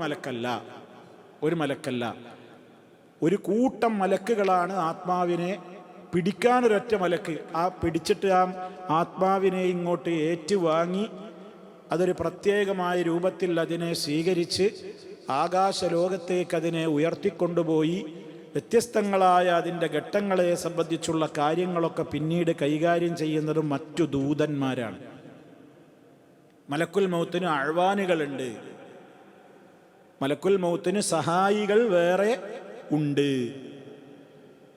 മലക്കല്ല, ഒരു കൂട്ടം മലക്കുകളാണ് ആത്മാവിനെ പിടിക്കാനൊരൊറ്റ മലക്ക്. ആ പിടിച്ചിട്ട് ആ ആത്മാവിനെ ഇങ്ങോട്ട് ഏറ്റുവാങ്ങി അതൊരു പ്രത്യേകമായ രൂപത്തിൽ അതിനെ സ്വീകരിച്ച് ആകാശലോകത്തേക്ക് അതിനെ ഉയർത്തിക്കൊണ്ടുപോയി വ്യത്യസ്തങ്ങളായ അതിൻ്റെ ഘട്ടങ്ങളെ സംബന്ധിച്ചുള്ള കാര്യങ്ങളൊക്കെ പിന്നീട് കൈകാര്യം ചെയ്യുന്നതും മറ്റു ദൂതന്മാരാണ്. മലക്കുൽ മൗത്തിന് അഴ്വാനുകളുണ്ട്, മലക്കുൽ മൗത്തിന് സഹായികൾ വേറെ ഉണ്ട്.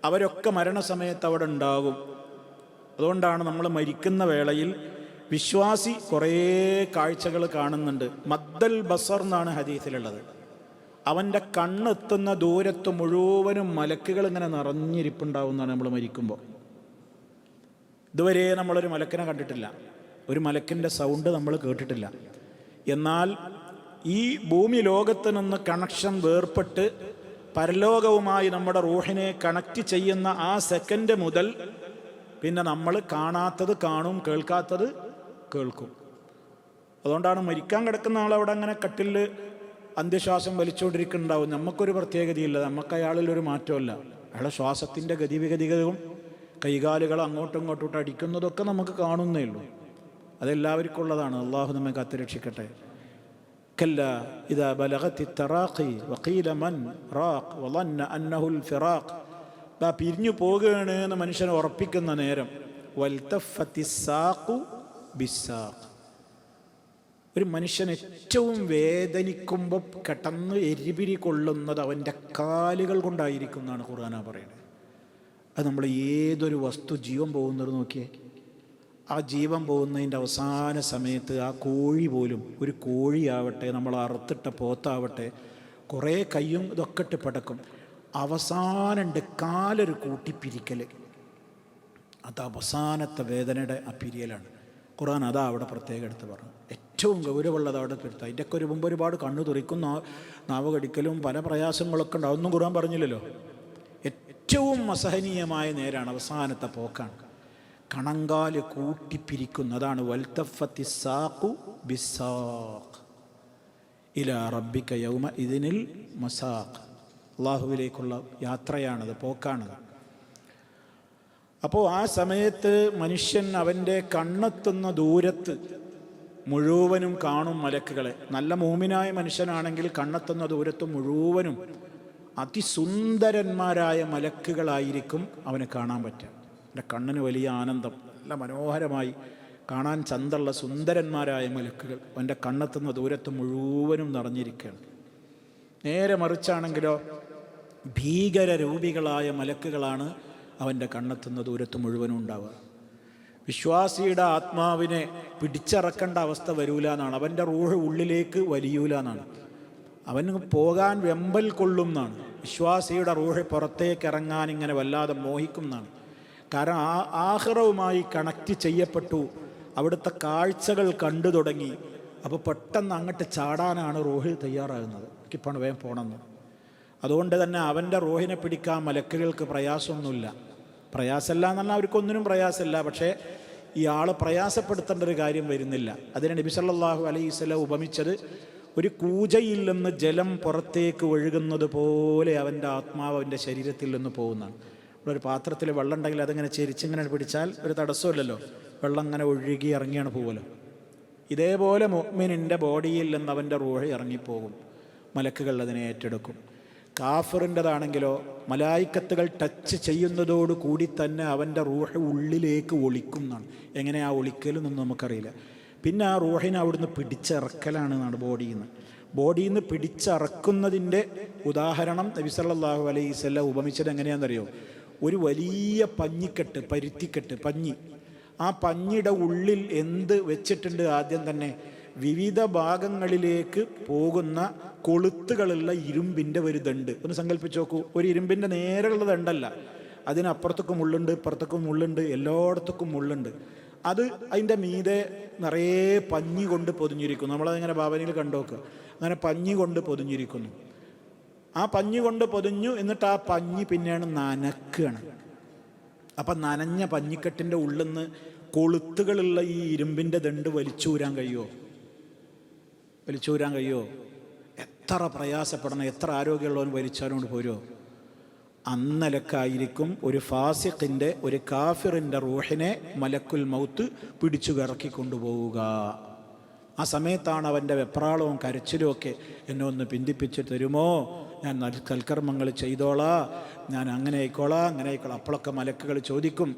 അവരൊക്കെ മരണസമയത്ത് അവിടെ ഉണ്ടാകും. അതുകൊണ്ടാണ് നമ്മൾ മരിക്കുന്ന വേളയിൽ വിശ്വാസി കുറേ കാഴ്ചകൾ കാണുന്നുണ്ട്. മദ്ദൽ ബസർ എന്നാണ് ഹദീസിലുള്ളത്. അവൻ്റെ കണ്ണെത്തുന്ന ദൂരത്ത് മുഴുവനും മലക്കുകൾ ഇങ്ങനെ നിറഞ്ഞിരിപ്പുണ്ടാവുന്നതാണ് നമ്മൾ മരിക്കുമ്പോൾ. ഇതുവരെ നമ്മളൊരു മലക്കിനെ കണ്ടിട്ടില്ല, ഒരു മലക്കിൻ്റെ സൗണ്ട് നമ്മൾ കേട്ടിട്ടില്ല. എന്നാൽ ഈ ഭൂമി ലോകത്ത് നിന്ന് കണക്ഷൻ വേർപെട്ട് പരലോകവുമായി നമ്മുടെ റൂഹിനെ കണക്റ്റ് ചെയ്യുന്ന ആ സെക്കൻഡ് മുതൽ പിന്നെ നമ്മൾ കാണാത്തത് കാണും, കേൾക്കാത്തത് കേൾക്കും. അതുകൊണ്ടാണ് മരിക്കാൻ കിടക്കുന്ന ആളവിടെ അങ്ങനെ കട്ടിലിൽ അന്ത്യശ്വാസം വലിച്ചുകൊണ്ടിരിക്കുന്നുണ്ടാവും. നമുക്കൊരു പ്രത്യേകതയില്ല, നമുക്ക് അയാളിലൊരു മാറ്റമല്ല. അയാളുടെ ശ്വാസത്തിൻ്റെ ഗതിവിഗതികളും കൈകാലുകൾ അങ്ങോട്ടും ഇങ്ങോട്ടും അടിക്കുന്നതൊക്കെ നമുക്ക് കാണുന്നേ ഉള്ളൂ. അതെല്ലാവർക്കും ഉള്ളതാണ്. അള്ളാഹു നമ്മെ കാത്തുരക്ഷിക്കട്ടെ. കല്ല ഇദാ ബലഗത്തി തറാഖി വഖീല മൻ റാഖ് വളന്ന അന്നഹുൽ ഫിറാഖ്. പിരിഞ്ഞു പോകുകയാണ് എന്ന് മനുഷ്യനെ ഉറപ്പിക്കുന്ന നേരം വൽതഫത്തിസ്സാഖു ബിസ്സാഖ്. ഒരു മനുഷ്യൻ ഏറ്റവും വേദനിക്കുമ്പോൾ കടന്ന് എരിപിരി കൊള്ളുന്നത് അവൻ്റെ കാലുകൾ കൊണ്ടായിരിക്കും എന്നാണ് ഖുർആൻ പറയുന്നത്. അത് നമ്മൾ ഏതൊരു വസ്തു ജീവൻ പോകുന്നത് നോക്കിയേ, ആ ജീവൻ പോകുന്നതിൻ്റെ അവസാന സമയത്ത് ആ കോഴി പോലും, ഒരു കോഴിയാവട്ടെ, നമ്മൾ അറുത്തിട്ട പോത്താവട്ടെ, കുറേ കയ്യും ഇതൊക്കെ ഇട്ട് പടക്കും. അവസാനമുണ്ട് കാലൊരു കൂട്ടിപ്പിരിക്കൽ. അത് അവസാനത്തെ വേദനയുടെ ആ പിരിയലാണ്. ഖുർആൻ അതാ അവിടെ പ്രത്യേകം എടുത്ത് പറഞ്ഞു. ഏറ്റവും ഗൗരവമുള്ളത് അവിടെ പെടുത്തുക. അതിൻ്റെയൊക്കെ ഒരു മുമ്പ് ഒരുപാട് കണ്ണു തുറിക്കും, നാവ് കടിക്കലും പല പ്രയാസങ്ങളൊക്കെ ഉണ്ടാവും. ഒന്നും ഖുർആൻ പറഞ്ഞില്ലല്ലോ. ഏറ്റവും അസഹനീയമായ നേരാണ് അവസാനത്തെ പോക്കാണ്. കണങ്കാല് കൂട്ടിപ്പിരിക്കുന്നതാണ്. വൽതഫത്തിസ്സാഖു ബിസ്സാഖ് ഇലാ റബ്ബിക യൗമ ഇദിനിൽ മസാഖ്. അള്ളാഹുവിലേക്കുള്ള യാത്രയാണത്, പോക്കാണത്. അപ്പോൾ ആ സമയത്ത് മനുഷ്യൻ അവൻ്റെ കണ്ണെത്തുന്ന ദൂരത്ത് മുഴുവനും കാണും മലക്കുകളെ. നല്ല മൂമിനായ മനുഷ്യനാണെങ്കിൽ കണ്ണെത്തുന്ന ദൂരത്ത് മുഴുവനും അതിസുന്ദരന്മാരായ മലക്കുകളായിരിക്കും അവന് കാണാൻ പറ്റുക. എൻ്റെ കണ്ണിന് വലിയ ആനന്ദം, നല്ല മനോഹരമായി കാണാൻ ചന്തമുള്ള സുന്ദരന്മാരായ മലക്കുകൾ അവൻ്റെ കണ്ണെത്തുന്ന ദൂരത്ത് മുഴുവനും നിറഞ്ഞിരിക്കുകയാണ്. നേരെ മറിച്ചാണെങ്കിലോ ഭീകരരൂപികളായ മലക്കുകളാണ് അവൻ്റെ കണ്ണെത്തുന്ന ദൂരത്ത് മുഴുവനും ഉണ്ടാവുക. വിശ്വാസിയുടെ ആത്മാവിനെ പിടിച്ചിറക്കേണ്ട അവസ്ഥ വരൂല എന്നാണ്. അവൻ്റെ റൂഹ് ഉള്ളിലേക്ക് വലിയൂല എന്നാണ്. അവന് പോകാൻ വെമ്പൽ കൊള്ളും എന്നാണ്. വിശ്വാസിയുടെ റൂഹ് പുറത്തേക്ക് ഇറങ്ങാൻ ഇങ്ങനെ വല്ലാതെ മോഹിക്കും എന്നാണ്. കാരണം ആഖിറവുമായി കണക്റ്റ് ചെയ്യപ്പെട്ടു, അവിടുത്തെ കാഴ്ചകൾ കണ്ടു തുടങ്ങി. അപ്പോൾ പെട്ടെന്ന് അങ്ങോട്ട് ചാടാനാണ് റൂഹ് തയ്യാറാകുന്നത്. എനിക്കിപ്പോൾ വേഗം പോകണമെന്ന്. അതുകൊണ്ട് തന്നെ അവൻ്റെ റൂഹിനെ പിടിക്കാൻ മലക്കുകൾക്ക് പ്രയാസമൊന്നുമില്ല. പ്രയാസമല്ല എന്നല്ല, അവർക്കൊന്നിനും പ്രയാസമില്ല. പക്ഷേ ഇയാൾ പ്രയാസപ്പെടുത്തേണ്ട ഒരു കാര്യം വരുന്നില്ല. അതിനെ നബി സല്ലല്ലാഹു അലൈഹി വസല്ലം ഉപമിച്ചത് ഒരു കൂജയിൽ നിന്ന് ജലം പുറത്തേക്ക് ഒഴുകുന്നത് പോലെ അവൻ്റെ ആത്മാവ് അവൻ്റെ ശരീരത്തിൽ നിന്ന് പോകുന്നതാണ്. ഇവിടെ ഒരു പാത്രത്തിൽ വെള്ളം ഉണ്ടെങ്കിൽ അതിങ്ങനെ ചെരിച്ചിങ്ങനെ പിടിച്ചാൽ ഒരു തടസ്സമില്ലല്ലോ, വെള്ളം അങ്ങനെ ഒഴുകി ഇറങ്ങിയാണ് പോകല്ലോ. ഇതേപോലെ മുഅ്മിനിൻ്റെ ബോഡിയിൽ നിന്ന് അവൻ്റെ റൂഹ് ഇറങ്ങിപ്പോകും. മലക്കുകൾ അതിനെ ഏറ്റെടുക്കും. കാഫിറിൻ്റെതാണെങ്കിലോ മലായിക്കത്തുകൾ ടച്ച് ചെയ്യുന്നതോടു കൂടി തന്നെ അവൻ്റെ റൂഹ് ഉള്ളിലേക്ക് ഒളിക്കും എന്നാണ്. എങ്ങനെയാ ഒളിക്കലെന്നൊന്നും നമുക്കറിയില്ല. പിന്നെ ആ റൂഹിനെ അവിടുന്ന് പിടിച്ചിറക്കലാണ് എന്നാണ്. ബോഡിയിൽ നിന്ന് പിടിച്ചിറക്കുന്നതിൻ്റെ ഉദാഹരണം നബി സല്ലല്ലാഹു അലൈഹി വസല്ലം ഉപമിച്ചത് എങ്ങനെയാണെന്നറിയോ? ഒരു വലിയ പഞ്ഞിക്കെട്ട്, പരുത്തിക്കെട്ട്, പഞ്ഞി. ആ പഞ്ഞിയുടെ ഉള്ളിൽ എന്ത് വെച്ചിട്ടുണ്ട്? ആദ്യം തന്നെ വിവിധ ഭാഗങ്ങളിലേക്ക് പോകുന്ന കൊളുത്തുകളുള്ള ഇരുമ്പിൻ്റെ ഒരു ദണ്ട്. ഒന്ന് സങ്കല്പിച്ച് നോക്കൂ. ഒരു ഇരുമ്പിൻ്റെ നേരെയുള്ള ദണ്ടല്ല, അതിനപ്പുറത്തേക്കും മുള്ളുണ്ട്, ഇപ്പുറത്തേക്കും മുള്ളുണ്ട്, എല്ലായിടത്തേക്കും മുള്ളുണ്ട്. അത് അതിൻ്റെ മീതെ നിറയെ പഞ്ഞി കൊണ്ട് പൊതിഞ്ഞിരിക്കുന്നു. നമ്മളതിങ്ങനെ ഭാവനയിൽ കണ്ടുനോക്കുക. അങ്ങനെ പഞ്ഞി കൊണ്ട് പൊതിഞ്ഞിരിക്കുന്നു. ആ പഞ്ഞി കൊണ്ട് പൊതിഞ്ഞു. എന്നിട്ട് ആ പഞ്ഞി പിന്നെയാണ് നനക്കുകയാണ്. അപ്പം നനഞ്ഞ പഞ്ഞിക്കെട്ടിൻ്റെ ഉള്ളിൽ നിന്ന് കൊളുത്തുകളുള്ള ഈ ഇരുമ്പിൻ്റെ ദണ്ട് വലിച്ചൂരാൻ കഴിയുമോ? എത്ര പ്രയാസപ്പെടണം, എത്ര ആരോഗ്യമുള്ളവൻ വലിച്ചാലോണ്ട് പോരുമോ? അന്നലക്കായിരിക്കും ഒരു ഫാസിഖിൻ്റെ, ഒരു കാഫിറിൻ്റെ റൂഹിനെ മലക്കുൽ മൗത്ത് പിടിച്ചു കറക്കിക്കൊണ്ടുപോവുക. ആ സമയത്താണ് അവൻ്റെ വെപ്രാളവും കരച്ചിലും ഒക്കെ. എന്നെ ഒന്ന് പിന്തിപ്പിച്ച് തരുമോ, ഞാൻ സൽക്കർമ്മങ്ങൾ ചെയ്തോളാ, ഞാൻ അങ്ങനെ ആയിക്കോളാം, അങ്ങനെ ആയിക്കോളാം. അപ്പോഴൊക്കെ മലക്കുകൾ ചോദിക്കും,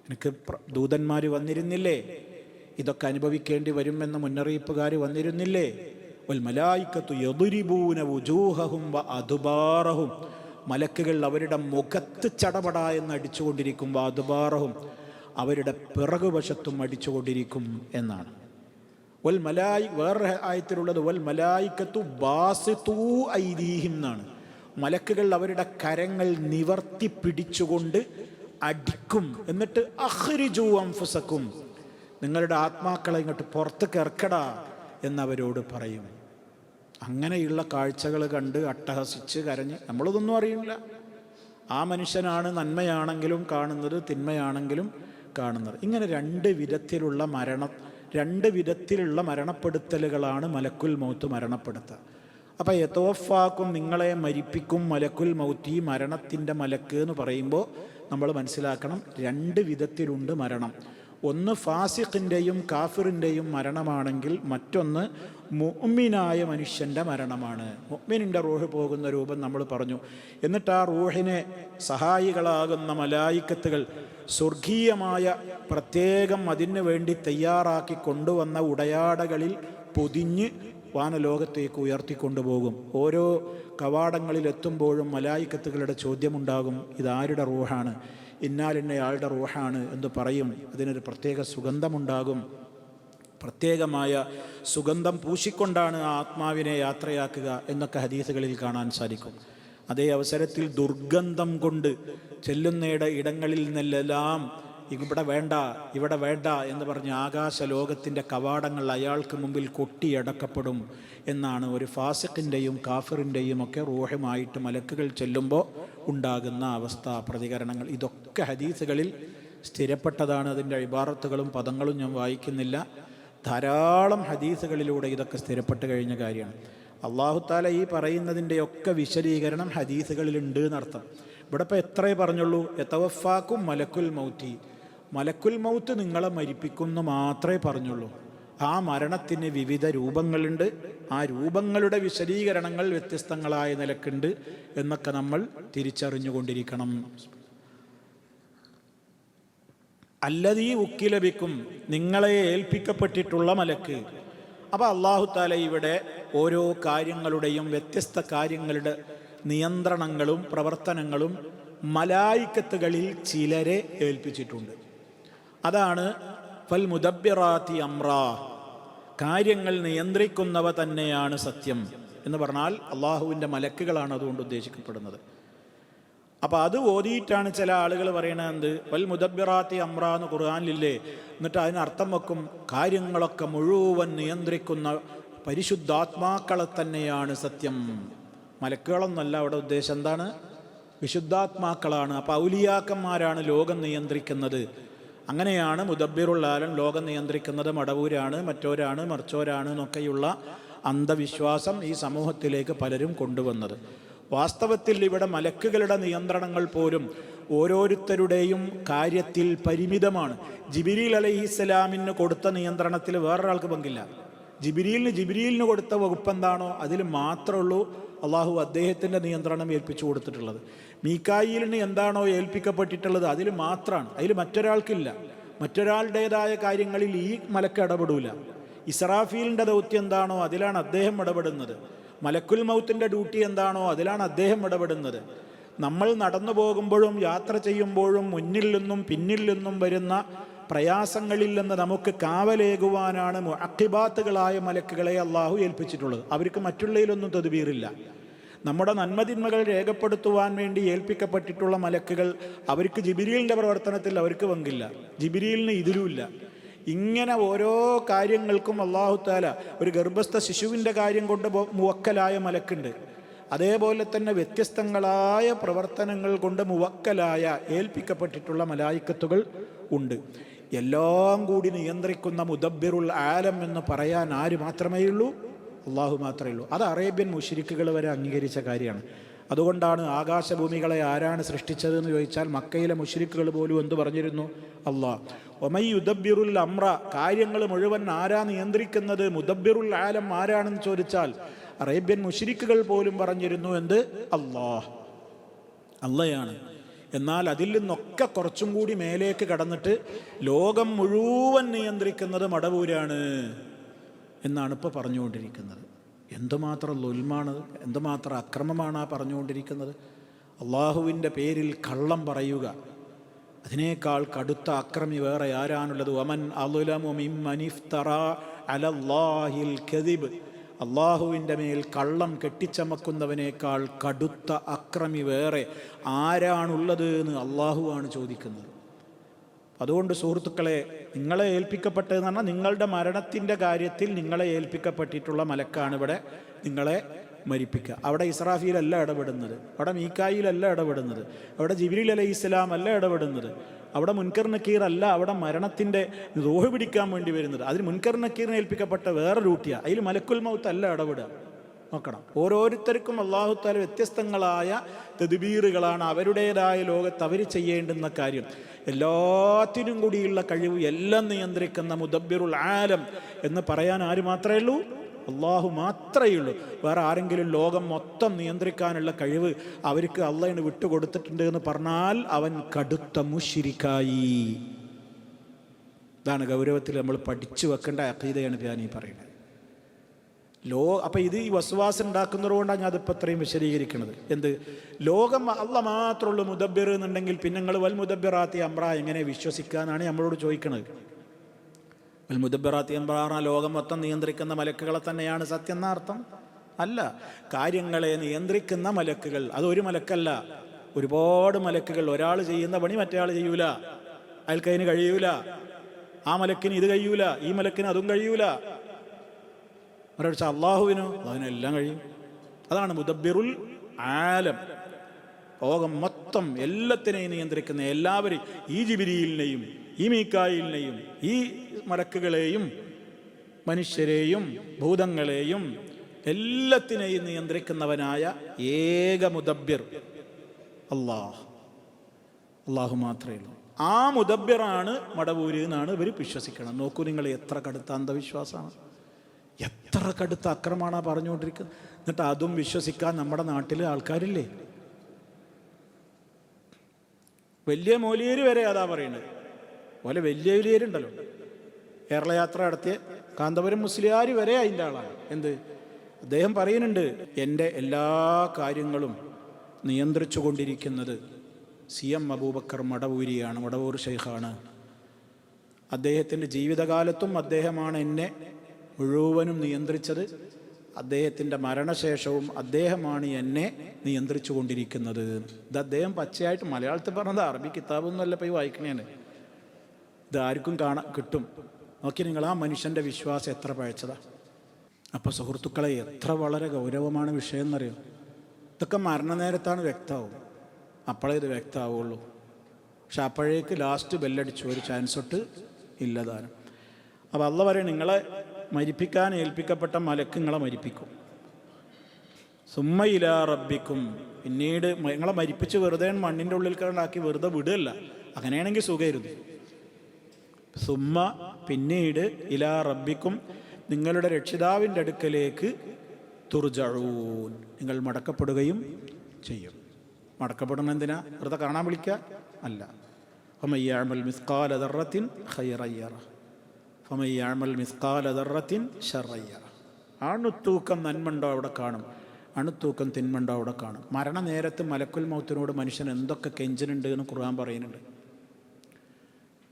എനിക്ക് ദൂതന്മാർ വന്നിരുന്നില്ലേ, ഇതൊക്കെ അനുഭവിക്കേണ്ടി വരുമെന്ന് മുന്നറിയിപ്പുകാർ വന്നിരുന്നില്ലേ? വൽ മലായിക്കത്തു യദ്രിബൂന വുജൂഹഹും വ അദ്ബാറഹും. മലക്കുകൾ അവരുടെ മുഖത്ത് ചടപട എന്ന് അടിച്ചുകൊണ്ടിരിക്കും. അദ്ബാറഹും, അവരുടെ പിറകുവശത്തും അടിച്ചുകൊണ്ടിരിക്കും എന്നാണ്. വേറെ ആയത്തിലുള്ളത് വൽ മലായിക്കത്തു ബാസിതൂ ഐദീഹിം എന്നാണ്. മലക്കുകൾ അവരുടെ കരങ്ങൾ നിവർത്തി പിടിച്ചുകൊണ്ട് അടിക്കും. എന്നിട്ട് അഖ്രിജൂ അൻഫുസക്കും, നിങ്ങളുടെ ആത്മാക്കളെ ഇങ്ങോട്ട് പുറത്തേക്ക് ഇറക്കടാ എന്നവരോട് പറയും. അങ്ങനെയുള്ള കാഴ്ചകൾ കണ്ട് അട്ടഹസിച്ച് കരഞ്ഞ്, നമ്മളിതൊന്നും അറിയില്ല. ആ മനുഷ്യനാണ് നന്മയാണെങ്കിലും കാണുന്നത്, തിന്മയാണെങ്കിലും കാണുന്നത്. ഇങ്ങനെ രണ്ട് വിധത്തിലുള്ള മരണപ്പെടുത്തലുകളാണ് മലക്കുൽ മൗത്ത് മരണപ്പെടുത്തുക. അപ്പോൾ യതവഫാക്കും, നിങ്ങളെ മരിപ്പിക്കും, മലക്കുൽ മൗത്ത്, ഈ മരണത്തിൻ്റെ മലക്ക് എന്ന് പറയുമ്പോൾ നമ്മൾ മനസ്സിലാക്കണം, രണ്ട് വിധത്തിലുണ്ട് മരണം. ഒന്ന് ഫാസിഖിൻ്റെയും കാഫിറിൻ്റെയും മരണമാണെങ്കിൽ മറ്റൊന്ന് മുഅ്മിനായ മനുഷ്യൻ്റെ മരണമാണ്. മുഅ്മിനിൻ്റെ റൂഹ് പോകുന്ന രൂപം നമ്മൾ പറഞ്ഞു. എന്നിട്ട് ആ റൂഹിനെ സഹായികളാകുന്ന മലായിക്കത്തുകൾ സ്വർഗീയമായ പ്രത്യേകം അതിനു വേണ്ടി തയ്യാറാക്കി കൊണ്ടുവന്ന ഉടയാടകളിൽ പൊതിഞ്ഞ് വാനലോകത്തേക്ക് ഉയർത്തിക്കൊണ്ടുപോകും. ഓരോ കവാടങ്ങളിലെത്തുമ്പോഴും മലായിക്കത്തുകളുടെ ചോദ്യമുണ്ടാകും, ഇതാരുടെ റൂഹാണ്? ഇന്നാലിന്നയാളുടെ റൂഹാണ് എന്ന് പറയും. അതിനൊരു പ്രത്യേക സുഗന്ധമുണ്ടാകും. പ്രത്യേകമായ സുഗന്ധം പൂശിക്കൊണ്ടാണ് ആ ആത്മാവിനെ യാത്രയാക്കുക എന്നൊക്കെ ഹദീസുകളിൽ കാണാൻ സാധിക്കും. അതേ അവസരത്തിൽ ദുർഗന്ധം കൊണ്ട് ചെല്ലുന്നയുടെ ഇടങ്ങളിൽ നിന്നെല്ലാം ഇവിടെ വേണ്ട ഇവിടെ വേണ്ട എന്ന് പറഞ്ഞ് ആകാശ ലോകത്തിൻ്റെ കവാടങ്ങൾ അയാൾക്ക് മുമ്പിൽ കൊട്ടിയടക്കപ്പെടും എന്നാണ് ഒരു ഫാസിഖിൻ്റെയും കാഫിറിൻ്റെയും ഒക്കെ റൂഹുമായിട്ട് മലക്കുകൾ ചെല്ലുമ്പോൾ ഉണ്ടാകുന്ന അവസ്ഥ, പ്രതികരണങ്ങൾ. ഇതൊക്കെ ഹദീസുകളിൽ സ്ഥിരപ്പെട്ടതാണ്. അതിൻ്റെ ഇബാറത്തുകളും പദങ്ങളും ഞാൻ വായിക്കുന്നില്ല. ധാരാളം ഹദീസുകളിലൂടെ ഇതൊക്കെ സ്ഥിരപ്പെട്ട് കഴിഞ്ഞ കാര്യമാണ്. അല്ലാഹു തആല ഈ പറയുന്നതിൻ്റെയൊക്കെ വിശദീകരണം ഹദീസുകളിലുണ്ട് എന്നർത്ഥം. ഇവിടെ ഇപ്പോൾ എത്രയേ പറഞ്ഞുള്ളൂ, യതവഫാക്കും മലക്കുൽ മൗത്തി, മലക്കുൽ മൗത്ത് നിങ്ങളെ മരിപ്പിക്കുമെന്ന് മാത്രമേ പറഞ്ഞുള്ളൂ. ആ മരണത്തിന് വിവിധ രൂപങ്ങളുണ്ട്. ആ രൂപങ്ങളുടെ വിശദീകരണങ്ങൾ വ്യത്യസ്തങ്ങളായ നിലക്കുണ്ട് എന്നൊക്കെ നമ്മൾ തിരിച്ചറിഞ്ഞുകൊണ്ടിരിക്കണം. അല്ലദീ ഉക്കിലബിക്കും, നിങ്ങളെ ഏൽപ്പിക്കപ്പെട്ടിട്ടുള്ള മലക്ക്. അപ്പോൾ അല്ലാഹു തആല ഇവിടെ ഓരോ കാര്യങ്ങളുടെയും വ്യത്യസ്ത കാര്യങ്ങളുടെ നിയന്ത്രണങ്ങളും പ്രവർത്തനങ്ങളും മലായിക്കത്തുകളിൽ ചിലരെ ഏൽപ്പിച്ചിട്ടുണ്ട്. അതാണ് ഫൽ മുദബ്ബിറാത്തി അംറാ, കാര്യങ്ങൾ നിയന്ത്രിക്കുന്നവ തന്നെയാണ് സത്യം എന്ന് പറഞ്ഞാൽ അള്ളാഹുവിൻ്റെ മലക്കുകളാണ് അതുകൊണ്ട് ഉദ്ദേശിക്കപ്പെടുന്നത്. അപ്പോൾ അത് ഓതിയിട്ടാണ് ചില ആളുകൾ പറയണത് വൽ മുദബ്ബിറാത്തി അംറ എന്ന് ഖുർആനിലില്ലേ, എന്നിട്ട് അതിനർത്ഥം വെക്കും കാര്യങ്ങളൊക്കെ മുഴുവൻ നിയന്ത്രിക്കുന്ന പരിശുദ്ധാത്മാക്കളെ തന്നെയാണ് സത്യം. മലക്കുകളൊന്നല്ല അവിടെ ഉദ്ദേശം. എന്താണ്? വിശുദ്ധാത്മാക്കളാണ്. അപ്പോൾ ഔലിയാക്കന്മാരാണ് ലോകം നിയന്ത്രിക്കുന്നത്. അങ്ങനെയാണ് മുദബ്ബിറുൽ ആലം ലോകം നിയന്ത്രിക്കുന്നത് മടവൂരാണ്, മറ്റോരാണ്, മറിച്ചോരാണ് എന്നൊക്കെയുള്ള അന്ധവിശ്വാസം ഈ സമൂഹത്തിലേക്ക് പലരും കൊണ്ടുവന്നത്. വാസ്തവത്തിൽ ഇവിടെ മലക്കുകളുടെ നിയന്ത്രണങ്ങൾ പോലും ഓരോരുത്തരുടെയും കാര്യത്തിൽ പരിമിതമാണ്. ജിബ്രീൽ അലൈഹിസ്സലാമിന് കൊടുത്ത നിയന്ത്രണത്തിൽ വേറൊരാൾക്ക് പങ്കില്ല. ജിബ്രീലിന് കൊടുത്ത വകുപ്പ് എന്താണോ അതിൽ മാത്രമേ ഉള്ളൂ അള്ളാഹു അദ്ദേഹത്തിൻ്റെ നിയന്ത്രണം ഏൽപ്പിച്ചു കൊടുത്തിട്ടുള്ളത്. മീകായിലിന് എന്താണോ ഏൽപ്പിക്കപ്പെട്ടിട്ടുള്ളത് അതിൽ മാത്രമാണ്, അതിൽ മറ്റൊരാൾക്കില്ല. മറ്റൊരാളുടേതായ കാര്യങ്ങളിൽ ഈ മലക്ക് ഇടപെടൂല. ഇസ്രാഫീലിൻ്റെ ദൗത്യം എന്താണോ അതിലാണ് അദ്ദേഹം ഇടപെടുന്നത്. മലക്കുൽ മൗത്തിൻ്റെ ഡ്യൂട്ടി എന്താണോ അതിലാണ് അദ്ദേഹം ഇടപെടുന്നത്. നമ്മൾ നടന്നു പോകുമ്പോഴും യാത്ര ചെയ്യുമ്പോഴും മുന്നിൽ നിന്നും പിന്നിൽ നിന്നും വരുന്ന പ്രയാസങ്ങളിൽ നിന്ന് നമുക്ക് കാവലേകുവാനാണ് മുഅഖിബാത്തുകളായ മലക്കുകളെ അള്ളാഹു ഏൽപ്പിച്ചിട്ടുള്ളത്. അവർക്ക് മറ്റുള്ളതിലൊന്നും തദ്ബീറില്ല. നമ്മുടെ നന്മതിന്മകൾ രേഖപ്പെടുത്തുവാൻ വേണ്ടി ഏൽപ്പിക്കപ്പെട്ടിട്ടുള്ള മലക്കുകൾ അവർക്ക് ജിബ്രീലിൻ്റെ പ്രവർത്തനത്തിൽ അവർക്ക് പങ്കില്ല, ജിബ്രീലിന് ഇതിലുമില്ല. ഇങ്ങനെ ഓരോ കാര്യങ്ങൾക്കും അല്ലാഹു തആല ഒരു ഗർഭസ്ഥ ശിശുവിൻ്റെ കാര്യം കൊണ്ട് മുവക്കലായ മലക്കുണ്ട്. അതേപോലെ തന്നെ വ്യത്യസ്തങ്ങളായ പ്രവർത്തനങ്ങൾ കൊണ്ട് മുവക്കലായ ഏൽപ്പിക്കപ്പെട്ടിട്ടുള്ള മലായിക്കത്തുകൾ ഉണ്ട്. എല്ലാം കൂടി നിയന്ത്രിക്കുന്ന മുദബ്ബിറുൽ ആലം എന്ന് പറയാൻ ആര് മാത്രമേ ഉള്ളൂ? അള്ളാഹു മാത്രമേ ഉള്ളൂ. അത് അറേബ്യൻ മുശ്രിക്കുകൾ വരെ അംഗീകരിച്ച കാര്യമാണ്. അതുകൊണ്ടാണ് ആകാശഭൂമികളെ ആരാണ് സൃഷ്ടിച്ചതെന്ന് ചോദിച്ചാൽ മക്കയിലെ മുശ്രിക്കുകൾ പോലും എന്ത് പറഞ്ഞിരുന്നു? അള്ളാഹ്. ഒമൈ യുദബ്ബിറുൽ അംറ, കാര്യങ്ങൾ മുഴുവൻ ആരാ നിയന്ത്രിക്കുന്നത്? മുദബ്ബിറുൽ ആലം ആരാണെന്ന് ചോദിച്ചാൽ അറേബ്യൻ മുശ്രിക്കുകൾ പോലും പറഞ്ഞിരുന്നു എന്ത്? അള്ളാഹ്, അള്ളയാണ്. എന്നാൽ അതിൽ നിന്നൊക്കെ കുറച്ചും കൂടി മേലേക്ക് കടന്നിട്ട് ലോകം മുഴുവൻ നിയന്ത്രിക്കുന്നത് മടവൂരാണ് എന്നാണ് ഇപ്പോൾ പറഞ്ഞുകൊണ്ടിരിക്കുന്നത്. എന്തുമാത്രം ലുൽമാണ്, എന്തുമാത്രം അക്രമമാണ് ആ പറഞ്ഞുകൊണ്ടിരിക്കുന്നത്. അള്ളാഹുവിൻ്റെ പേരിൽ കള്ളം പറയുക, അതിനേക്കാൾ കടുത്ത അക്രമി വേറെ ആരാണുള്ളത്? വമൻ അളുലമു മിമ്മൻ ഇഫ്തറ അലല്ലാഹിൽ കദിബ്, അള്ളാഹുവിൻ്റെ മേൽ കള്ളം കെട്ടിച്ചമക്കുന്നവനേക്കാൾ കടുത്ത അക്രമി വേറെ ആരാണുള്ളത് എന്ന് അള്ളാഹുവാണ് ചോദിക്കുന്നത്. അതുകൊണ്ട് സുഹൃത്തുക്കളെ, നിങ്ങളെ ഏൽപ്പിക്കപ്പെട്ടതെന്ന് പറഞ്ഞാൽ നിങ്ങളുടെ മരണത്തിൻ്റെ കാര്യത്തിൽ നിങ്ങളെ ഏൽപ്പിക്കപ്പെട്ടിട്ടുള്ള മലക്കാണ് ഇവിടെ നിങ്ങളെ മരിപ്പിക്കുക. അവിടെ ഇസ്രാഫീലല്ല ഇടപെടുന്നത്, അവിടെ മീക്കായിലല്ല ഇടപെടുന്നത്, അവിടെ ജിബ്രീൽ അലൈഹിസ്സലാം അല്ല ഇടപെടുന്നത്, അവിടെ മുൻകർ നക്കീർ അല്ല അവിടെ മരണത്തിൻ്റെ റൂഹ് പിടിക്കാൻ വേണ്ടി വരുന്നത്. അതിന് മുൻകർ നക്കീറിനെ ഏൽപ്പിക്കപ്പെട്ട വേറെ ഡ്യൂട്ടിയാണ്. അതിൽ മലക്കുൽ മൗത്ത് അല്ല ഇടപെടുക. നോക്കണം, ഓരോരുത്തർക്കും അല്ലാഹു തആല വ്യത്യസ്തങ്ങളായ തദ്ബീറുകളാണ് അവരുടേതായ ലോകത്ത് അവർ ചെയ്യേണ്ടുന്ന കാര്യം. എല്ലാത്തിനും കൂടിയുള്ള കഴിവ്, എല്ലാം നിയന്ത്രിക്കുന്ന മുദബ്ബിറുൽ ആലം എന്ന് പറയാൻ ആര് മാത്രമേ ഉള്ളൂ? അള്ളാഹു മാത്രമേ ഉള്ളൂ. വേറെ ആരെങ്കിലും ലോകം മൊത്തം നിയന്ത്രിക്കാനുള്ള കഴിവ് അവർക്ക് അള്ളാഹിന് വിട്ടുകൊടുത്തിട്ടുണ്ട് എന്ന് പറഞ്ഞാൽ അവൻ കടുത്ത മുശ്രിക്കായി. ഇതാണ് ഗൗരവത്തിൽ നമ്മൾ പഠിച്ചു വെക്കേണ്ട അഖീദയാണ് ഞാൻ ഈ പറയുന്നത്. അപ്പം ഇത് ഈ വസ്വാസം ഉണ്ടാക്കുന്നത് കൊണ്ടാണ് ഞാൻ അതിപ്പോൾ അത്രയും വിശദീകരിക്കുന്നത്. എന്ത് ലോകം അള്ളാഹ് മാത്രമുള്ളൂ മുദബ്ബിർ എന്നുണ്ടെങ്കിൽ പിന്നെ നിങ്ങൾ വൽ മുദബ്ബിറാത്തി അംറ എങ്ങനെ വിശ്വസിക്കാനാണ് നമ്മളോട് ചോദിക്കുന്നത്? വൽ മുദബ്ബിറാത്തി അംറ ലോകം മൊത്തം നിയന്ത്രിക്കുന്ന മലക്കുകളെ തന്നെയാണ് സത്യം എന്നർത്ഥം? അല്ല, കാര്യങ്ങളെ നിയന്ത്രിക്കുന്ന മലക്കുകൾ അതൊരു മലക്കല്ല, ഒരുപാട് മലക്കുകൾ. ഒരാൾ ചെയ്യുന്ന പണി മറ്റേ ആൾ ചെയ്യൂല, അയാൾക്കതിന് കഴിയൂല. ആ മലക്കിന് ഇത് കഴിയൂല, ഈ മലക്കിന് അതും കഴിയൂല. ഒരാഴ്ച അള്ളാഹുവിനോ അതിനെല്ലാം കഴിയും. അതാണ് മുദബ്ബിറുൽ ആലം. ലോകം മൊത്തം എല്ലാത്തിനെയും നിയന്ത്രിക്കുന്ന എല്ലാവരെയും, ഈ ജിബ്രീലിനെയും ഈ മീക്കായിലിനെയും ഈ മലക്കുകളെയും മനുഷ്യരെയും ഭൂതങ്ങളെയും എല്ലാത്തിനെയും നിയന്ത്രിക്കുന്നവനായ ഏക മുദബ്ബിർ അള്ളാഹു മാത്രമേ ഉള്ളൂ. ആ മുദബ്ബിറാണ് മടവൂര് എന്നാണ് ഇവർ വിശ്വസിക്കണം. നോക്കൂ നിങ്ങൾ, എത്ര കടുത്ത അന്ധവിശ്വാസമാണ്, എത്ര കടുത്ത അക്രമമാണ് പറഞ്ഞുകൊണ്ടിരിക്കുന്നത്. എന്നിട്ട് അതും വിശ്വസിക്കാൻ നമ്മുടെ നാട്ടിൽ ആൾക്കാരില്ലേ? വലിയ മൗലിയര് വരെ അതാ പറയുന്നത്. പോലെ വലിയ വലിയരുണ്ടല്ലോ, കേരള യാത്ര നടത്തിയ കാന്തപുരം മുസ്ലിയാർ വരെ അതിൻ്റെ ആളാണ്. എന്ത് അദ്ദേഹം പറയുന്നുണ്ട്, എൻ്റെ എല്ലാ കാര്യങ്ങളും നിയന്ത്രിച്ചു കൊണ്ടിരിക്കുന്നത് CM അബൂബക്കർ മടവൂരിയാണ്, മടവൂർ ഷെയ്ഖാണ്. അദ്ദേഹത്തിൻ്റെ ജീവിതകാലത്തും അദ്ദേഹമാണ് എന്നെ മുഴുവനും നിയന്ത്രിച്ചത്. അദ്ദേഹത്തിൻ്റെ മരണശേഷവും അദ്ദേഹമാണ് എന്നെ നിയന്ത്രിച്ചു കൊണ്ടിരിക്കുന്നത്. ഇത് അദ്ദേഹം പച്ചയായിട്ട് മലയാളത്തിൽ പറഞ്ഞത്, അറബി കിതാബൊന്നുമല്ല പോയി വായിക്കണേന്. ഇതാർക്കും കിട്ടും. നോക്കി നിങ്ങൾ, ആ മനുഷ്യൻ്റെ വിശ്വാസം എത്ര പഴച്ചതാ. അപ്പോൾ സുഹൃത്തുക്കളെ, എത്ര വളരെ ഗൗരവമാണ് വിഷയം എന്നറിയോ? ഇതൊക്കെ മരണനേരത്താണ് വ്യക്തമാവും, അപ്പോഴേ ഇത് വ്യക്തമാവുള്ളൂ. പക്ഷെ അപ്പോഴേക്ക് ലാസ്റ്റ് ബെല്ലടിച്ചു, ഒരു ചാൻസ് തൊട്ട് ഇല്ലതാനും. അപ്പോൾ അള്ളാഹ് പറയും, നിങ്ങളെ മരിപ്പിക്കാൻ ഏൽപ്പിക്കപ്പെട്ട മലക്ക് നിങ്ങളെ മരിപ്പിക്കും. സുമ്മ ഇലാ റബ്ബിക്കും, പിന്നീട് നിങ്ങളെ മരിപ്പിച്ച് വെറുതെ മണ്ണിൻ്റെ ഉള്ളിൽ കണ്ടാക്കി വെറുതെ വിടുകയല്ല. അങ്ങനെയാണെങ്കിൽ സുഖമായിരുന്നു. സുമ്മ പിന്നീട് ഇലാ റബ്ബിക്കും, നിങ്ങളുടെ രക്ഷിതാവിൻ്റെ അടുക്കലേക്ക് തുർജഊൻ, നിങ്ങൾ മടക്കപ്പെടുകയും ചെയ്യും. മടക്കപ്പെടുന്ന എന്തിനാ? വെറുതെ കാണാൻ വിളിക്കുക അല്ല. ഫമൻ യഅമൽ മിസ്ഖാല ദർറത്തിൻ ഖൈറൻ യറ ഫമൻ യഅമൽ മിസ്ഖാല ദർറത്തിൻ ശർറൻ യറ. അണുത്തൂക്കം നന്മണ്ടോ അവിടെ കാണും, അണുത്തൂക്കം തിന്മണ്ടോ അവിടെ കാണും. മരണനേരത്ത് മലക്കുൽ മൗത്തിനോട് മനുഷ്യൻ എന്തൊക്കെ കെഞ്ചനുണ്ട് എന്ന് ഖുർആൻ പറയുന്നുണ്ട്.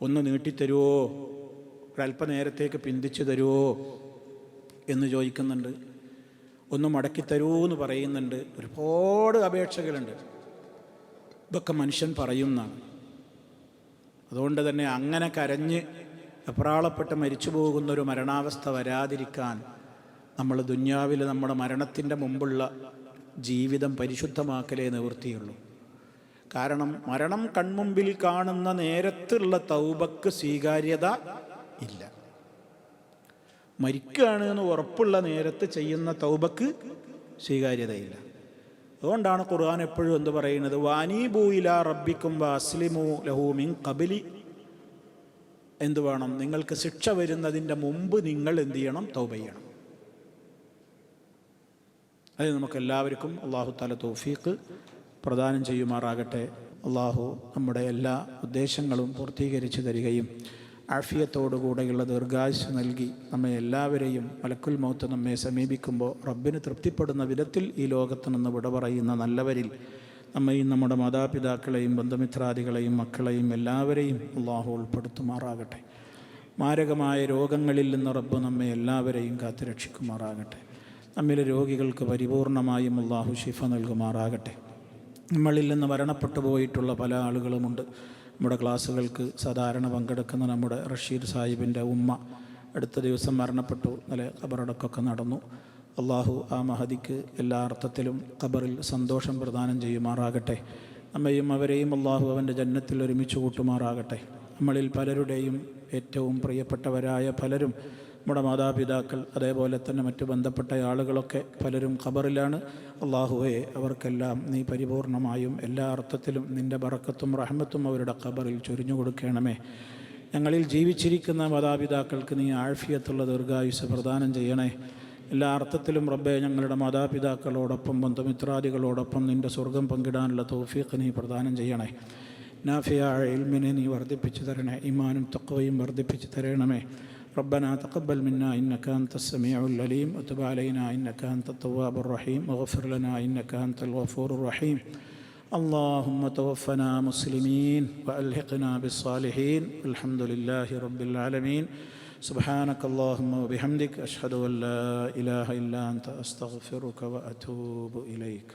ഒന്ന് നീട്ടിത്തരുവോ, ഒരല്പനേരത്തേക്ക് പിന്തിച്ചു തരുവോ എന്ന് ചോദിക്കുന്നുണ്ട്. ഒന്ന് മടക്കി തരൂ എന്ന് പറയുന്നുണ്ട്. ഒരുപാട് അപേക്ഷകളുണ്ട്. ഇതൊക്കെ മനുഷ്യൻ പറയുന്നതാണ്. അതുകൊണ്ട് തന്നെ അങ്ങനെ കരഞ്ഞ് എപ്രാളപ്പെട്ട് മരിച്ചു പോകുന്നൊരു മരണാവസ്ഥ വരാതിരിക്കാൻ നമ്മൾ ദുന്യാവിൽ നമ്മുടെ മരണത്തിൻ്റെ മുമ്പുള്ള ജീവിതം പരിശുദ്ധമാക്കലേ നിവൃത്തിയുള്ളൂ. കാരണം മരണം കൺമുമ്പിൽ കാണുന്ന നേരത്തുള്ള തൗബക്ക് സ്വീകാര്യത ഇല്ല. മരിക്കുകയാണ് എന്ന് ഉറപ്പുള്ള നേരത്ത് ചെയ്യുന്ന തൗബക്ക് സ്വീകാര്യതയില്ല. അതുകൊണ്ടാണ് ഖുർആൻ എപ്പോഴും എന്ത് പറയുന്നത്, വാനീബൂ ഇലാ റബ്ബിക്കും വഅസ്ലിമൂ ലഹു മിൻ ഖബ്ലി. എന്ത് വേണം? നിങ്ങൾക്ക് ശിക്ഷ വരുന്നതിൻ്റെ മുമ്പ് നിങ്ങൾ എന്ത് ചെയ്യണം? തൗബ ചെയ്യണം. അത് നമുക്കെല്ലാവർക്കും അല്ലാഹു തആല തൗഫീഖ് പ്രദാനം ചെയ്യുമാറാകട്ടെ. അല്ലാഹു നമ്മുടെ എല്ലാ ഉദ്ദേശങ്ങളും പൂർത്തീകരിച്ചു തരികയും ആഫിയത്തോടുകൂടെയുള്ള ദീർഘായുസ്സ് നൽകി നമ്മെ എല്ലാവരെയും മലക്കുൽ മൗത്ത് നമ്മെ സമീപിക്കുമ്പോൾ റബ്ബിന് തൃപ്തിപ്പെടുന്ന വിധത്തിൽ ഈ ലോകത്ത് നിന്ന് വിട പറയുന്ന നല്ലവരിൽ നമ്മയും നമ്മുടെ മാതാപിതാക്കളെയും ബന്ധുമിത്രാദികളെയും മക്കളെയും എല്ലാവരെയും അല്ലാഹു ഉൾപ്പെടുത്തുമാറാകട്ടെ. മാരകമായ രോഗങ്ങളിൽ നിന്ന് റബ്ബ് നമ്മെ എല്ലാവരെയും കാത്തുരക്ഷിക്കുമാറാകട്ടെ. നമ്മിലെ രോഗികൾക്ക് പരിപൂർണമായും അല്ലാഹു ശിഫ നൽകുമാറാകട്ടെ. നമ്മളിൽ നിന്ന് മരണപ്പെട്ടു പോയിട്ടുള്ള പല ആളുകളുമുണ്ട്. നമ്മുടെ ക്ലാസ്സുകൾക്ക് സാധാരണ പങ്കെടുക്കുന്ന നമ്മുടെ റഷീദ് സാഹിബിൻ്റെ ഉമ്മ അടുത്ത ദിവസം മരണപ്പെട്ടു. ഇന്നലെ ഖബറടക്കമൊക്കെ നടന്നു. അള്ളാഹു ആ മഹദിക്ക് എല്ലാ അർത്ഥത്തിലും ഖബറിൽ സന്തോഷം പ്രദാനം ചെയ്യുമാറാകട്ടെ. നമ്മയും അവരെയും അള്ളാഹു അവൻ്റെ ജന്നത്തിൽ ഒരുമിച്ച് കൂട്ടുമാറാകട്ടെ. നമ്മളിൽ പലരുടെയും ഏറ്റവും പ്രിയപ്പെട്ടവരായ പലരും, നമ്മുടെ മാതാപിതാക്കൾ, അതേപോലെ തന്നെ മറ്റു ബന്ധപ്പെട്ട ആളുകളൊക്കെ പലരും ഖബറിലാണ്. അള്ളാഹുവേ, അവർക്കെല്ലാം നീ പരിപൂർണമായും എല്ലാ അർത്ഥത്തിലും നിൻ്റെ ബറക്കത്തും റഹ്മത്തും അവരുടെ ഖബറിൽ ചൊരിഞ്ഞു കൊടുക്കണമേ. ഞങ്ങളിൽ ജീവിച്ചിരിക്കുന്ന മാതാപിതാക്കൾക്ക് നീ ആഫിയത്തുള്ള ദീർഘായുസ്സ് പ്രദാനം ചെയ്യണേ. എല്ലാ അർത്ഥത്തിലും റബ്ബേ, ഞങ്ങളുടെ മാതാപിതാക്കളോടൊപ്പം ബന്ധുമിത്രാദികളോടൊപ്പം നിൻ്റെ സ്വർഗം പങ്കിടാനുള്ള തൗഫീഖ് നീ പ്രദാനം ചെയ്യണേ. നാഫിയായ ഇൽമിനെ നീ വർദ്ധിപ്പിച്ചു തരണേ. ഈമാനും തഖ്വയും വർദ്ധിപ്പിച്ചു തരണമേ. ربنا تقبل منا إنك أنت السميع العليم وتب علينا إنك أنت التواب الرحيم واغفر لنا إنك أنت الغفور الرحيم. اللهم توفنا مسلمين وألحقنا بالصالحين والحمد لله رب العالمين. سبحانك اللهم وبحمدك أشهد أن لا إله إلا أنت أستغفرك وأتوب إليك.